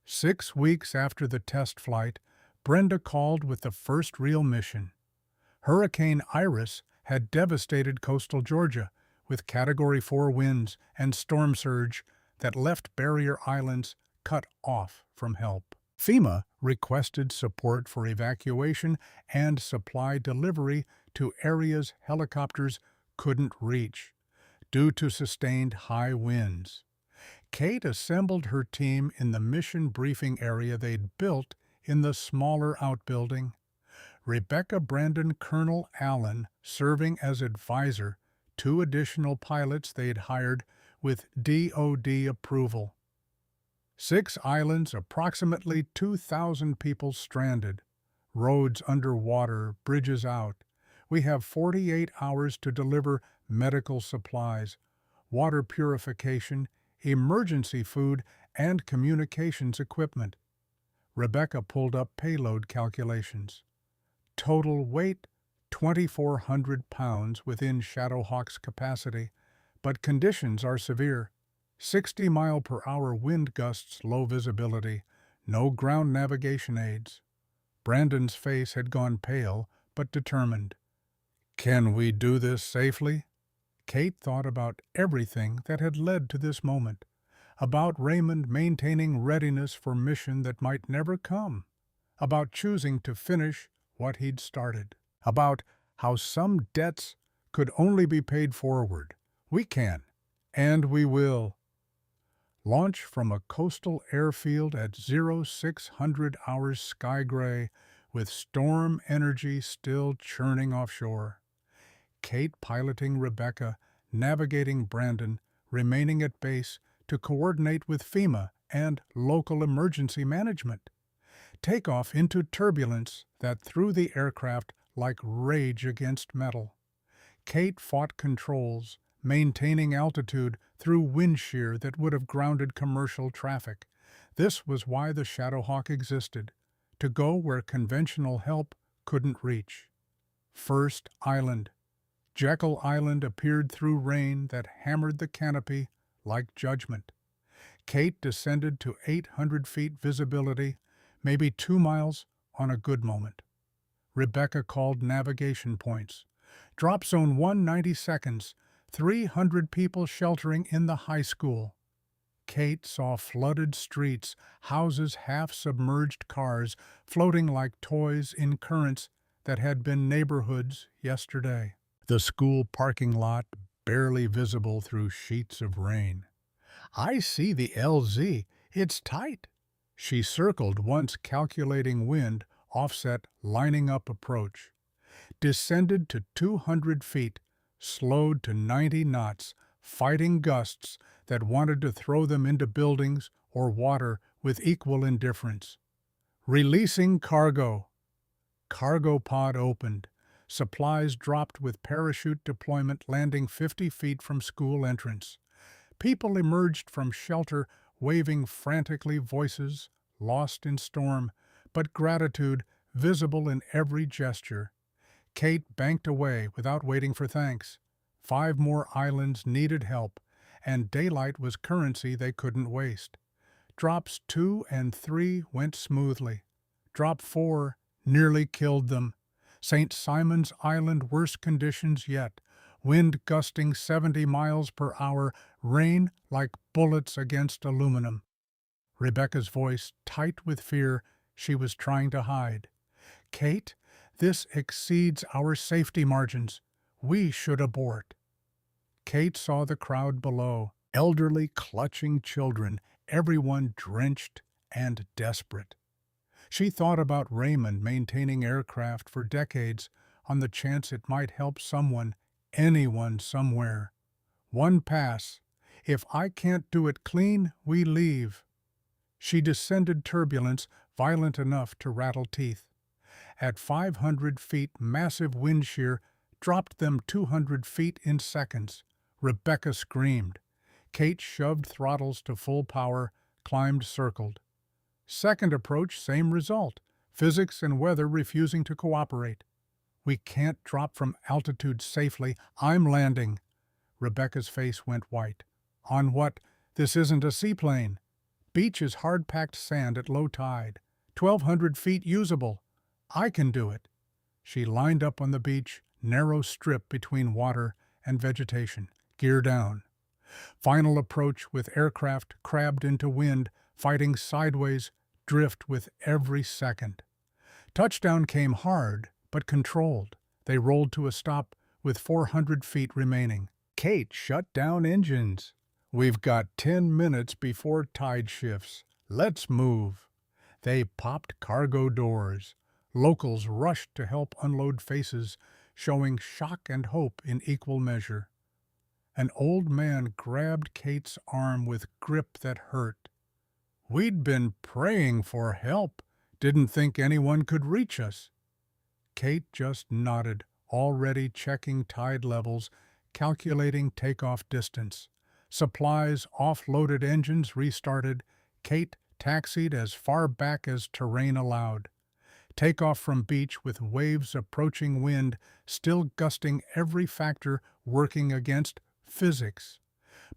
6 weeks after the test flight, Brenda called with the first real mission. Hurricane Iris had devastated coastal Georgia with Category 4 winds and storm surge that left barrier islands cut off from help. FEMA requested support for evacuation and supply delivery to areas helicopters couldn't reach due to sustained high winds. Kate assembled her team in the mission briefing area they'd built in the smaller outbuilding. Rebecca, Brandon, Colonel Allen serving as advisor, 2 additional pilots they'd hired with DoD approval. 6 islands, approximately 2,000 people stranded. Roads underwater, bridges out. We have 48 hours to deliver medical supplies, water purification, emergency food, and communications equipment. Rebecca pulled up payload calculations. Total weight, 2,400 pounds within Shadowhawk's capacity, but conditions are severe. 60-mile-per-hour wind gusts, low visibility, no ground navigation aids. Brandon's face had gone pale, but determined. Can we do this safely? Kate thought about everything that had led to this moment, about Raymond maintaining readiness for mission that might never come, about choosing to finish what he'd started, about how some debts could only be paid forward. We can, and we will. Launch from a coastal airfield at 0600 hours sky gray, with storm energy still churning offshore. Kate piloting Rebecca, navigating Brandon, remaining at base to coordinate with FEMA and local emergency management. Takeoff into turbulence that threw the aircraft like rage against metal. Kate fought controls, maintaining altitude through wind shear that would have grounded commercial traffic. This was why the Shadowhawk existed, to go where conventional help couldn't reach. First Island. Jekyll Island appeared through rain that hammered the canopy like judgment. Kate descended to 800 feet visibility, maybe 2 miles on a good moment. Rebecca called navigation points. Drop zone 190 seconds, 300 people sheltering in the high school. Kate saw flooded streets, houses half-submerged, cars floating like toys in currents that had been neighborhoods yesterday. The school parking lot barely visible through sheets of rain. I see the LZ. It's tight. She circled once, calculating wind, offset, lining up approach. Descended to 200 feet, slowed to 90 knots, fighting gusts that wanted to throw them into buildings or water with equal indifference. Releasing cargo. Cargo pod opened. Supplies dropped with parachute deployment, landing 50 feet from school entrance. People emerged from shelter, waving frantically, voices lost in storm, but gratitude visible in every gesture. Kate banked away without waiting for thanks. 5 more islands needed help, and daylight was currency they couldn't waste. Drops 2 and 3 went smoothly. Drop 4 nearly killed them. St. Simon's Island, worst conditions yet. Wind gusting 70 miles per hour, rain like bullets against aluminum. Rebecca's voice tight with fear she was trying to hide. Kate, this exceeds our safety margins. We should abort. Kate saw the crowd below, elderly clutching children, everyone drenched and desperate. She thought about Raymond maintaining aircraft for decades on the chance it might help someone, anyone, somewhere. One pass. If I can't do it clean, we leave. She descended turbulence violent enough to rattle teeth. At 500 feet, massive wind shear dropped them 200 feet in seconds. Rebecca screamed. Kate shoved throttles to full power, climbed, circled. Second approach, same result. Physics and weather refusing to cooperate. We can't drop from altitude safely. I'm landing. Rebecca's face went white. On what? This isn't a seaplane. Beach is hard-packed sand at low tide. 1,200 feet usable. I can do it. She lined up on the beach, narrow strip between water and vegetation. Gear down. Final approach with aircraft crabbed into wind, fighting sideways, drift with every second. Touchdown came hard, but controlled. They rolled to a stop with 400 feet remaining. Kate shut down engines. We've got 10 minutes before tide shifts. Let's move. They popped cargo doors. Locals rushed to help unload, faces showing shock and hope in equal measure. An old man grabbed Kate's arm with grip that hurt. We'd been praying for help, didn't think anyone could reach us. Kate just nodded, already checking tide levels, calculating takeoff distance. Supplies offloaded, engines restarted. Kate taxied as far back as terrain allowed. Takeoff from beach with waves approaching, wind still gusting, every factor working against physics.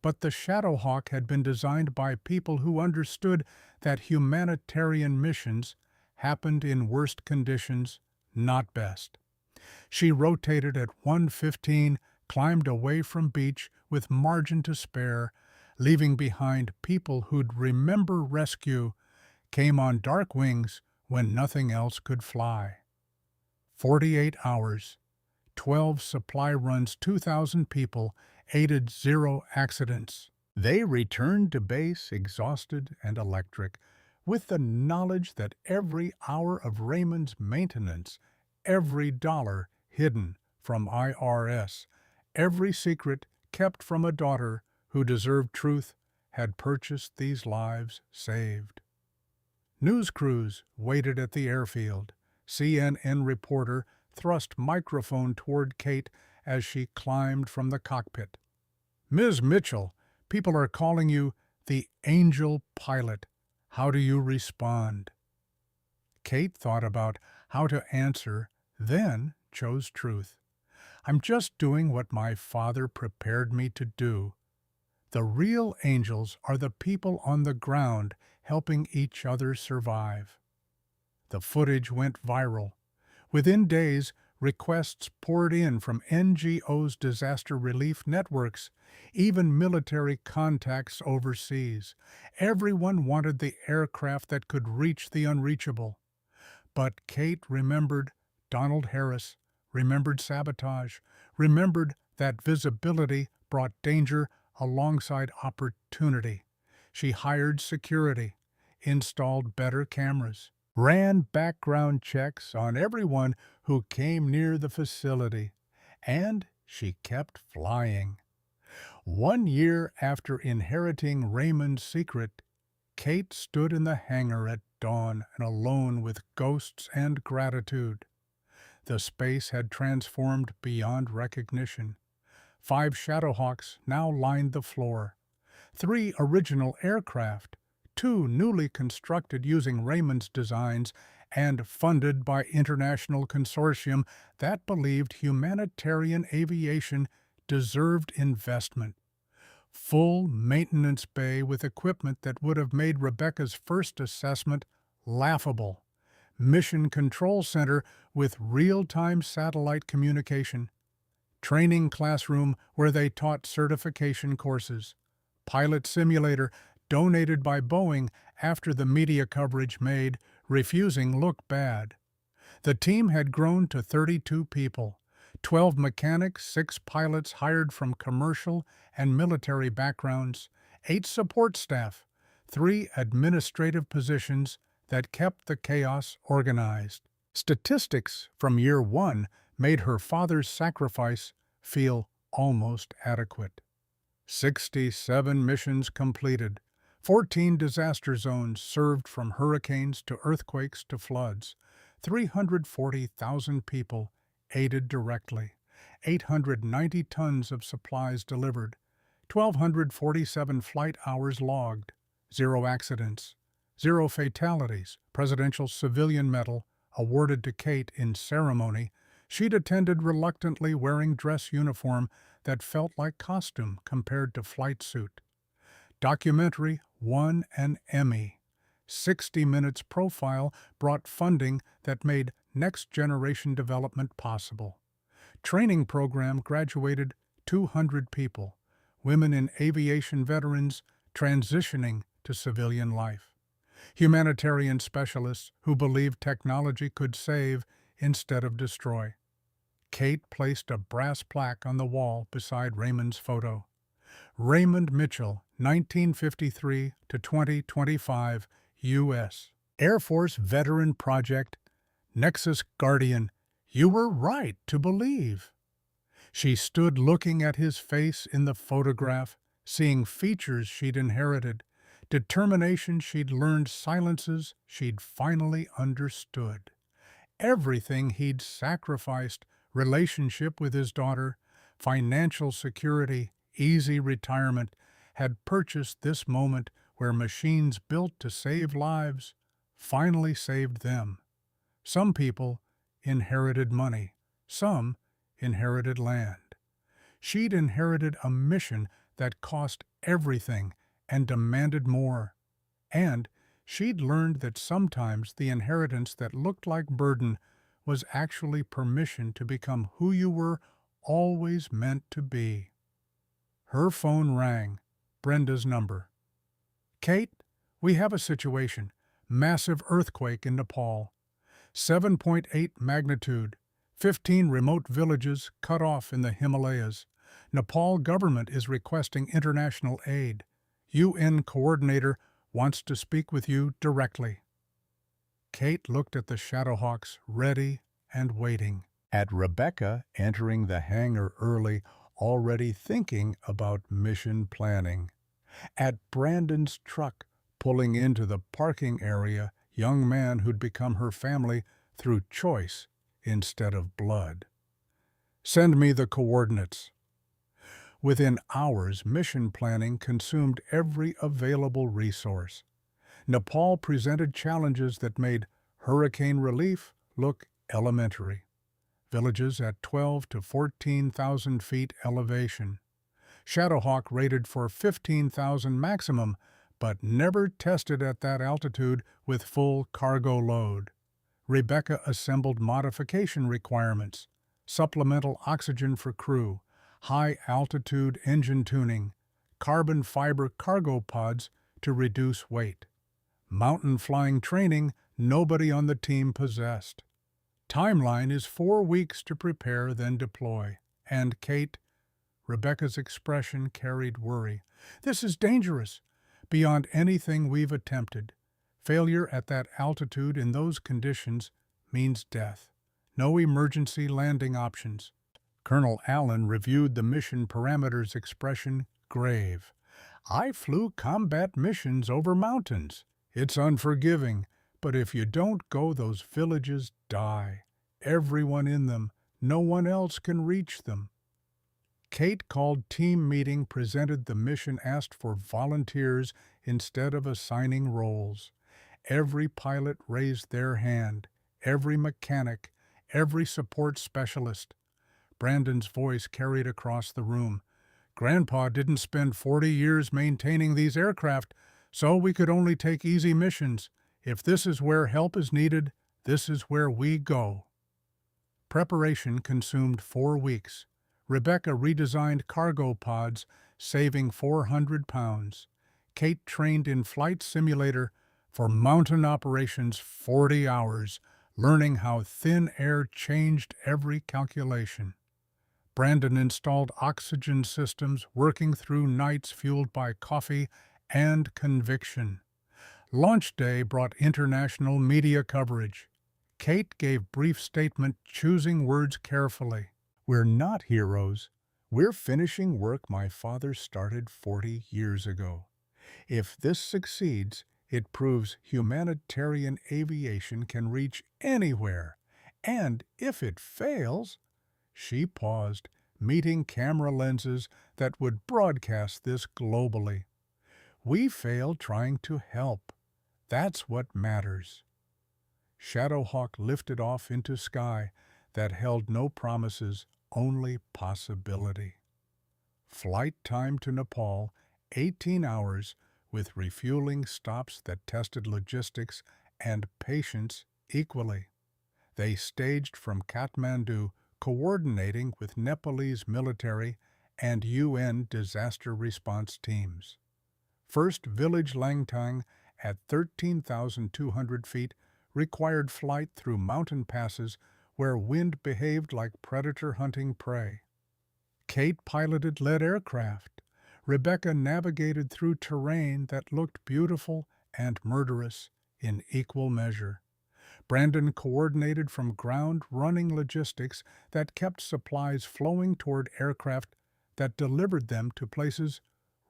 But the Shadowhawk had been designed by people who understood that humanitarian missions happened in worst conditions, not best. She rotated at 115, climbed away from beach with margin to spare, leaving behind people who'd remember rescue, came on dark wings when nothing else could fly. 48 hours, 12 supply runs, 2,000 people, aided, 0 accidents. They returned to base exhausted and electric, with the knowledge that every hour of Raymond's maintenance, every dollar hidden from IRS, every secret kept from a daughter who deserved truth, had purchased these lives saved. News crews waited at the airfield. CNN reporter thrust microphone toward Kate as she climbed from the cockpit. Ms. Mitchell, people are calling you the Angel Pilot. How do you respond? Kate thought about how to answer, then chose truth. I'm just doing what my father prepared me to do. The real angels are the people on the ground helping each other survive. The footage went viral. Within days, requests poured in from NGOs, disaster relief networks, even military contacts overseas. Everyone wanted the aircraft that could reach the unreachable. But Kate remembered Donald Harris, remembered sabotage, remembered that visibility brought danger alongside opportunity. She hired security, installed better cameras, ran background checks on everyone who came near the facility, and she kept flying. 1 year after inheriting Raymond's secret, Kate stood in the hangar at dawn and alone with ghosts and gratitude. The space had transformed beyond recognition. 5 Shadowhawks now lined the floor. 3 original aircraft, 2 newly constructed using Raymond's designs and funded by international consortium that believed humanitarian aviation deserved investment. Full maintenance bay with equipment that would have made Rebecca's first assessment laughable. Mission Control Center with real-time satellite communication. Training classroom where they taught certification courses. Pilot simulator donated by Boeing after the media coverage made refusing look bad. The team had grown to 32 people, 12 mechanics, 6 pilots hired from commercial and military backgrounds, 8 support staff, 3 administrative positions that kept the chaos organized. Statistics from year 1 made her father's sacrifice feel almost adequate. 67 missions completed, 14 disaster zones served from hurricanes to earthquakes to floods, 340,000 people aided directly, 890 tons of supplies delivered, 1,247 flight hours logged, 0 accidents, 0 fatalities, Presidential Civilian Medal awarded to Kate in ceremony. She'd attended reluctantly wearing dress uniform that felt like costume compared to flight suit. Documentary won an Emmy. 60 Minutes profile brought funding that made next-generation development possible. Training program graduated 200 people, women in aviation veterans transitioning to civilian life. Humanitarian specialists who believed technology could save instead of destroy. Kate placed a brass plaque on the wall beside Raymond's photo. Raymond Mitchell, 1953 to 2025, U.S. Air Force Veteran Project, Nexus Guardian. You were right to believe. She stood looking at his face in the photograph, seeing features she'd inherited, determination she'd learned, silences she'd finally understood. Everything he'd sacrificed, relationship with his daughter, financial security, easy retirement, had purchased this moment where machines built to save lives finally saved them. Some people inherited money, some inherited land. She'd inherited a mission that cost everything and demanded more. And she'd learned that sometimes the inheritance that looked like burden was actually permission to become who you were always meant to be. Her phone rang. Brenda's number. Kate, we have a situation. Massive earthquake in Nepal. 7.8 magnitude. 15 remote villages cut off in the Himalayas. Nepal government is requesting international aid. UN coordinator wants to speak with you directly. Kate looked at the Shadowhawks, ready and waiting. At Rebecca entering the hangar early, already thinking about mission planning. At Brandon's truck pulling into the parking area, young man who'd become her family through choice instead of blood. Send me the coordinates. Within hours, mission planning consumed every available resource. Nepal presented challenges that made hurricane relief look elementary. Villages at 12 to 14,000 feet elevation. Shadowhawk rated for 15,000 maximum, but never tested at that altitude with full cargo load. Rebecca assembled modification requirements, supplemental oxygen for crew, high-altitude engine tuning, carbon fiber cargo pods to reduce weight, mountain flying training nobody on the team possessed. Timeline is 4 weeks to prepare, then deploy. And Kate, Rebecca's expression carried worry. This is dangerous, beyond anything we've attempted. Failure at that altitude in those conditions means death. No emergency landing options. Colonel Allen reviewed the mission parameters expression grave. I flew combat missions over mountains. It's unforgiving, but if you don't go, those villages die. Everyone in them. No one else can reach them. Kate called team meeting, presented the mission, asked for volunteers instead of assigning roles. Every pilot raised their hand, every mechanic, every support specialist. Brandon's voice carried across the room. Grandpa didn't spend 40 years maintaining these aircraft, so we could only take easy missions. If this is where help is needed, this is where we go. Preparation consumed 4 weeks. Rebecca redesigned cargo pods, saving 400 pounds. Kate trained in flight simulator for mountain operations 40 hours, learning how thin air changed every calculation. Brandon installed oxygen systems, working through nights fueled by coffee and conviction. Launch day brought international media coverage. Kate gave brief statement, choosing words carefully. We're not heroes. We're finishing work my father started 40 years ago. If this succeeds, it proves humanitarian aviation can reach anywhere. And if it fails, she paused, meeting camera lenses that would broadcast this globally. We failed trying to help. That's what matters. Shadowhawk lifted off into sky that held no promises, only possibility. Flight time to Nepal, 18 hours, with refueling stops that tested logistics and patience equally. They staged from Kathmandu, coordinating with Nepalese military and UN disaster response teams. First village Langtang, at 13,200 feet, required flight through mountain passes where wind behaved like predator hunting prey. Kate piloted lead aircraft. Rebecca navigated through terrain that looked beautiful and murderous in equal measure. Brandon coordinated from ground, running logistics that kept supplies flowing toward aircraft that delivered them to places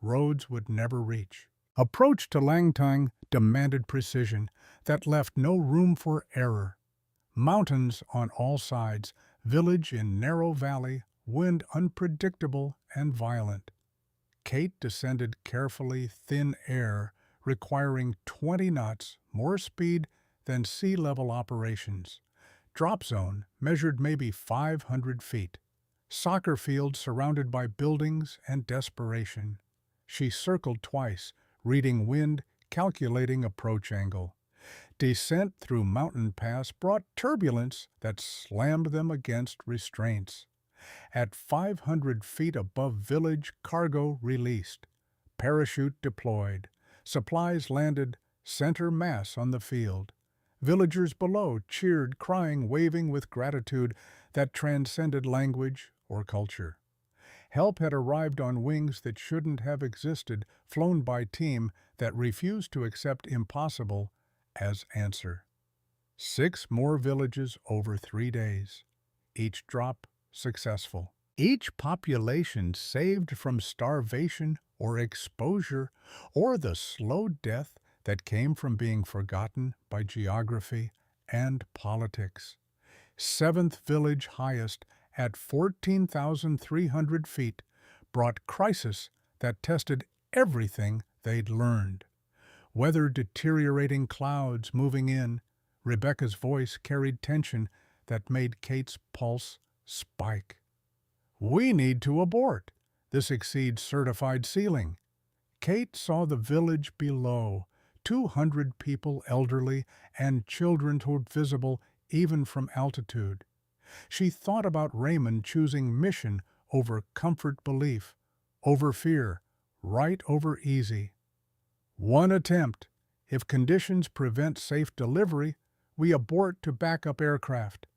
roads would never reach. Approach to Langtang demanded precision that left no room for error. Mountains on all sides, village in narrow valley, wind unpredictable and violent. Kate descended carefully, thin air, requiring 20 knots, more speed than sea-level operations. Drop zone measured maybe 500 feet. Soccer field surrounded by buildings and desperation. She circled twice, reading wind, calculating approach angle. Descent through mountain pass brought turbulence that slammed them against restraints. At 500 feet above village, cargo released. Parachute deployed. Supplies landed, center mass on the field. Villagers below cheered, crying, waving with gratitude that transcended language or culture. Help had arrived on wings that shouldn't have existed, flown by team that refused to accept impossible as answer. 6 more villages over 3 days. Each drop successful. Each population saved from starvation or exposure or the slow death that came from being forgotten by geography and politics. 7th village highest at 14,300 feet brought crisis that tested everything they'd learned. Weather deteriorating, clouds moving in. Rebecca's voice carried tension that made Kate's pulse spike. We need to abort. This exceeds certified ceiling. Kate saw the village below, 200 people, elderly, and children, were visible even from altitude. She thought about Raymond choosing mission over comfort, belief over fear, right over easy. One attempt. If conditions prevent safe delivery, we abort to backup aircraft.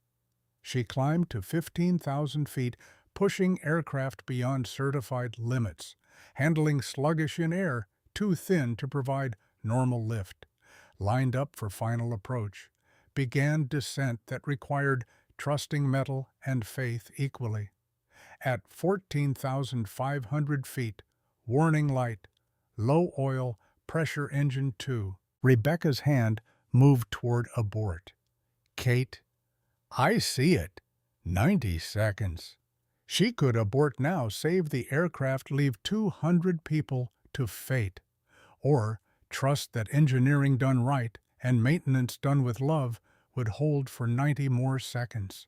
She climbed to 15,000 feet, pushing aircraft beyond certified limits, handling sluggish in air, too thin to provide normal lift. Lined up for final approach, began descent that required trusting metal and faith equally. At 14,500 feet, warning light, low oil, pressure engine 2. Rebecca's hand moved toward abort. Kate, I see it. 90 seconds. She could abort now, save the aircraft, leave 200 people to fate. Or trust that engineering done right and maintenance done with love would hold for 90 more seconds.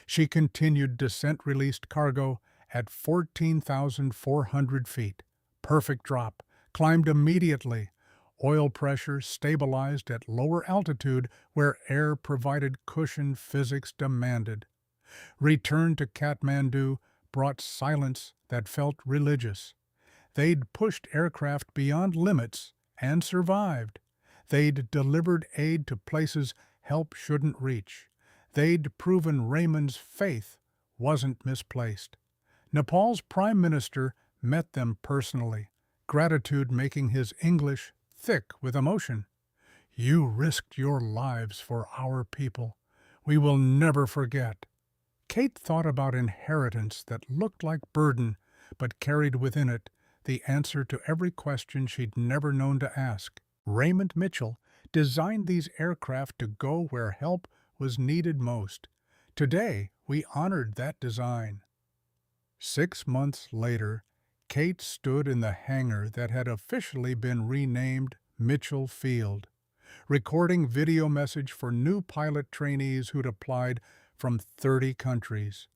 She continued descent, released cargo at 14,400 feet. Perfect drop. Climbed immediately. Oil pressure stabilized at lower altitude where air provided cushion physics demanded. Return to Kathmandu brought silence that felt religious. They'd pushed aircraft beyond limits and survived. They'd delivered aid to places help shouldn't reach. They'd proven Raymond's faith wasn't misplaced. Nepal's prime minister met them personally, gratitude making his English thick with emotion. You risked your lives for our people. We will never forget. Kate thought about inheritance that looked like burden, but carried within it the answer to every question she'd never known to ask. Raymond Mitchell designed these aircraft to go where help was needed most. Today, we honored that design. 6 months later, Kate stood in the hangar that had officially been renamed Mitchell Field, recording video message for new pilot trainees who'd applied from 30 countries.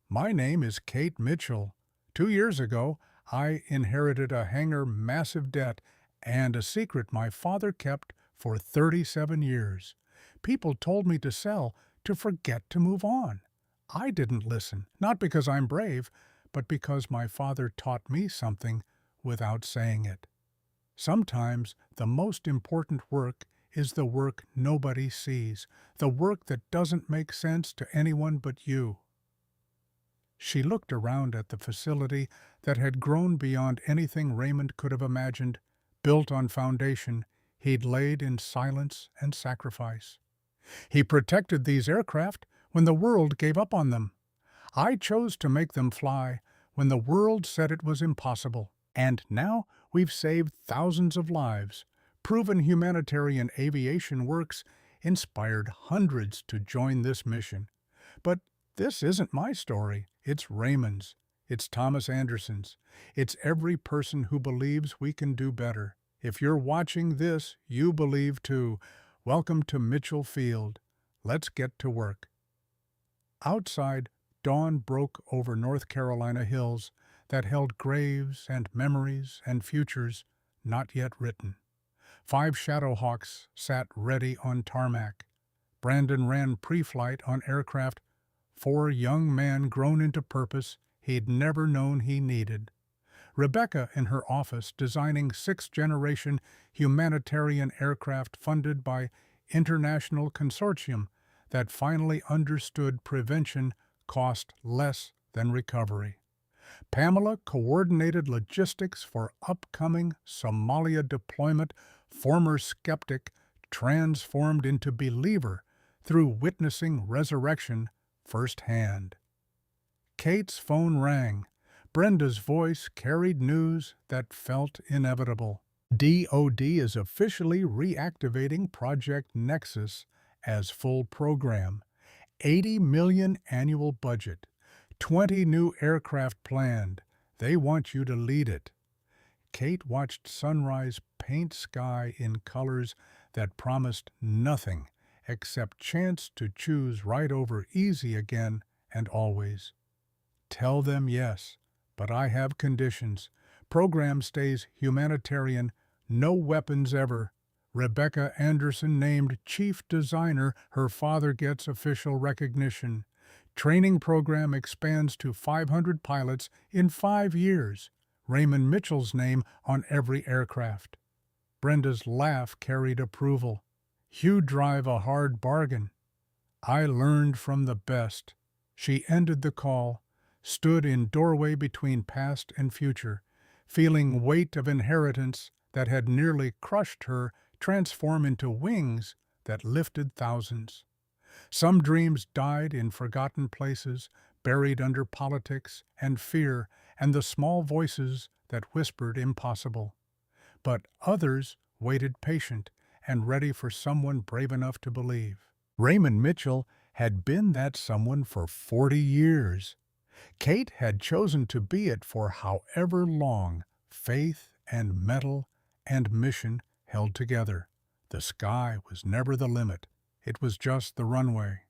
My name is Kate Mitchell. 2 years ago, I inherited a hangar massive debt and a secret my father kept for 37 years. People told me to sell, to forget, to move on. I didn't listen, not because I'm brave, but because my father taught me something without saying it. Sometimes the most important work is the work nobody sees, the work that doesn't make sense to anyone but you. She looked around at the facility that had grown beyond anything Raymond could have imagined, built on foundation he'd laid in silence and sacrifice. He protected these aircraft when the world gave up on them. I chose to make them fly when the world said it was impossible. And now we've saved thousands of lives, proven humanitarian aviation works, inspired hundreds to join this mission. But this isn't my story. It's Raymond's. It's Thomas Anderson's. It's every person who believes we can do better. If you're watching this, you believe too. Welcome to Mitchell Field. Let's get to work. Outside, dawn broke over North Carolina hills that held graves and memories and futures not yet written. 5 Shadowhawks sat ready on tarmac. Brandon ran pre-flight on aircraft, 4 young men grown into purpose he'd never known he needed. Rebecca in her office designing 6th-generation humanitarian aircraft funded by international consortium that finally understood prevention cost less than recovery. Pamela coordinated logistics for upcoming Somalia deployment, former skeptic transformed into believer through witnessing resurrection firsthand. Kate's phone rang. Brenda's voice carried news that felt inevitable. DoD is officially reactivating Project Nexus as full program. $80 million annual budget. 20 new aircraft planned. They want you to lead it. Kate watched sunrise paint sky in colors that promised nothing except chance to choose right over easy again and always. Tell them yes, but I have conditions. Program stays humanitarian, no weapons ever. Rebecca Anderson named chief designer, her father gets official recognition. Training program expands to 500 pilots in 5 years. Raymond Mitchell's name on every aircraft. Brenda's laugh carried approval. You drive a hard bargain. I learned from the best. She ended the call, stood in doorway between past and future, feeling weight of inheritance that had nearly crushed her transform into wings that lifted thousands. Some dreams died in forgotten places, buried under politics and fear and the small voices that whispered impossible. But others waited patient and ready for someone brave enough to believe. Raymond Mitchell had been that someone for 40 years. Kate had chosen to be it for however long. Faith and metal and mission held together. The sky was never the limit. It was just the runway.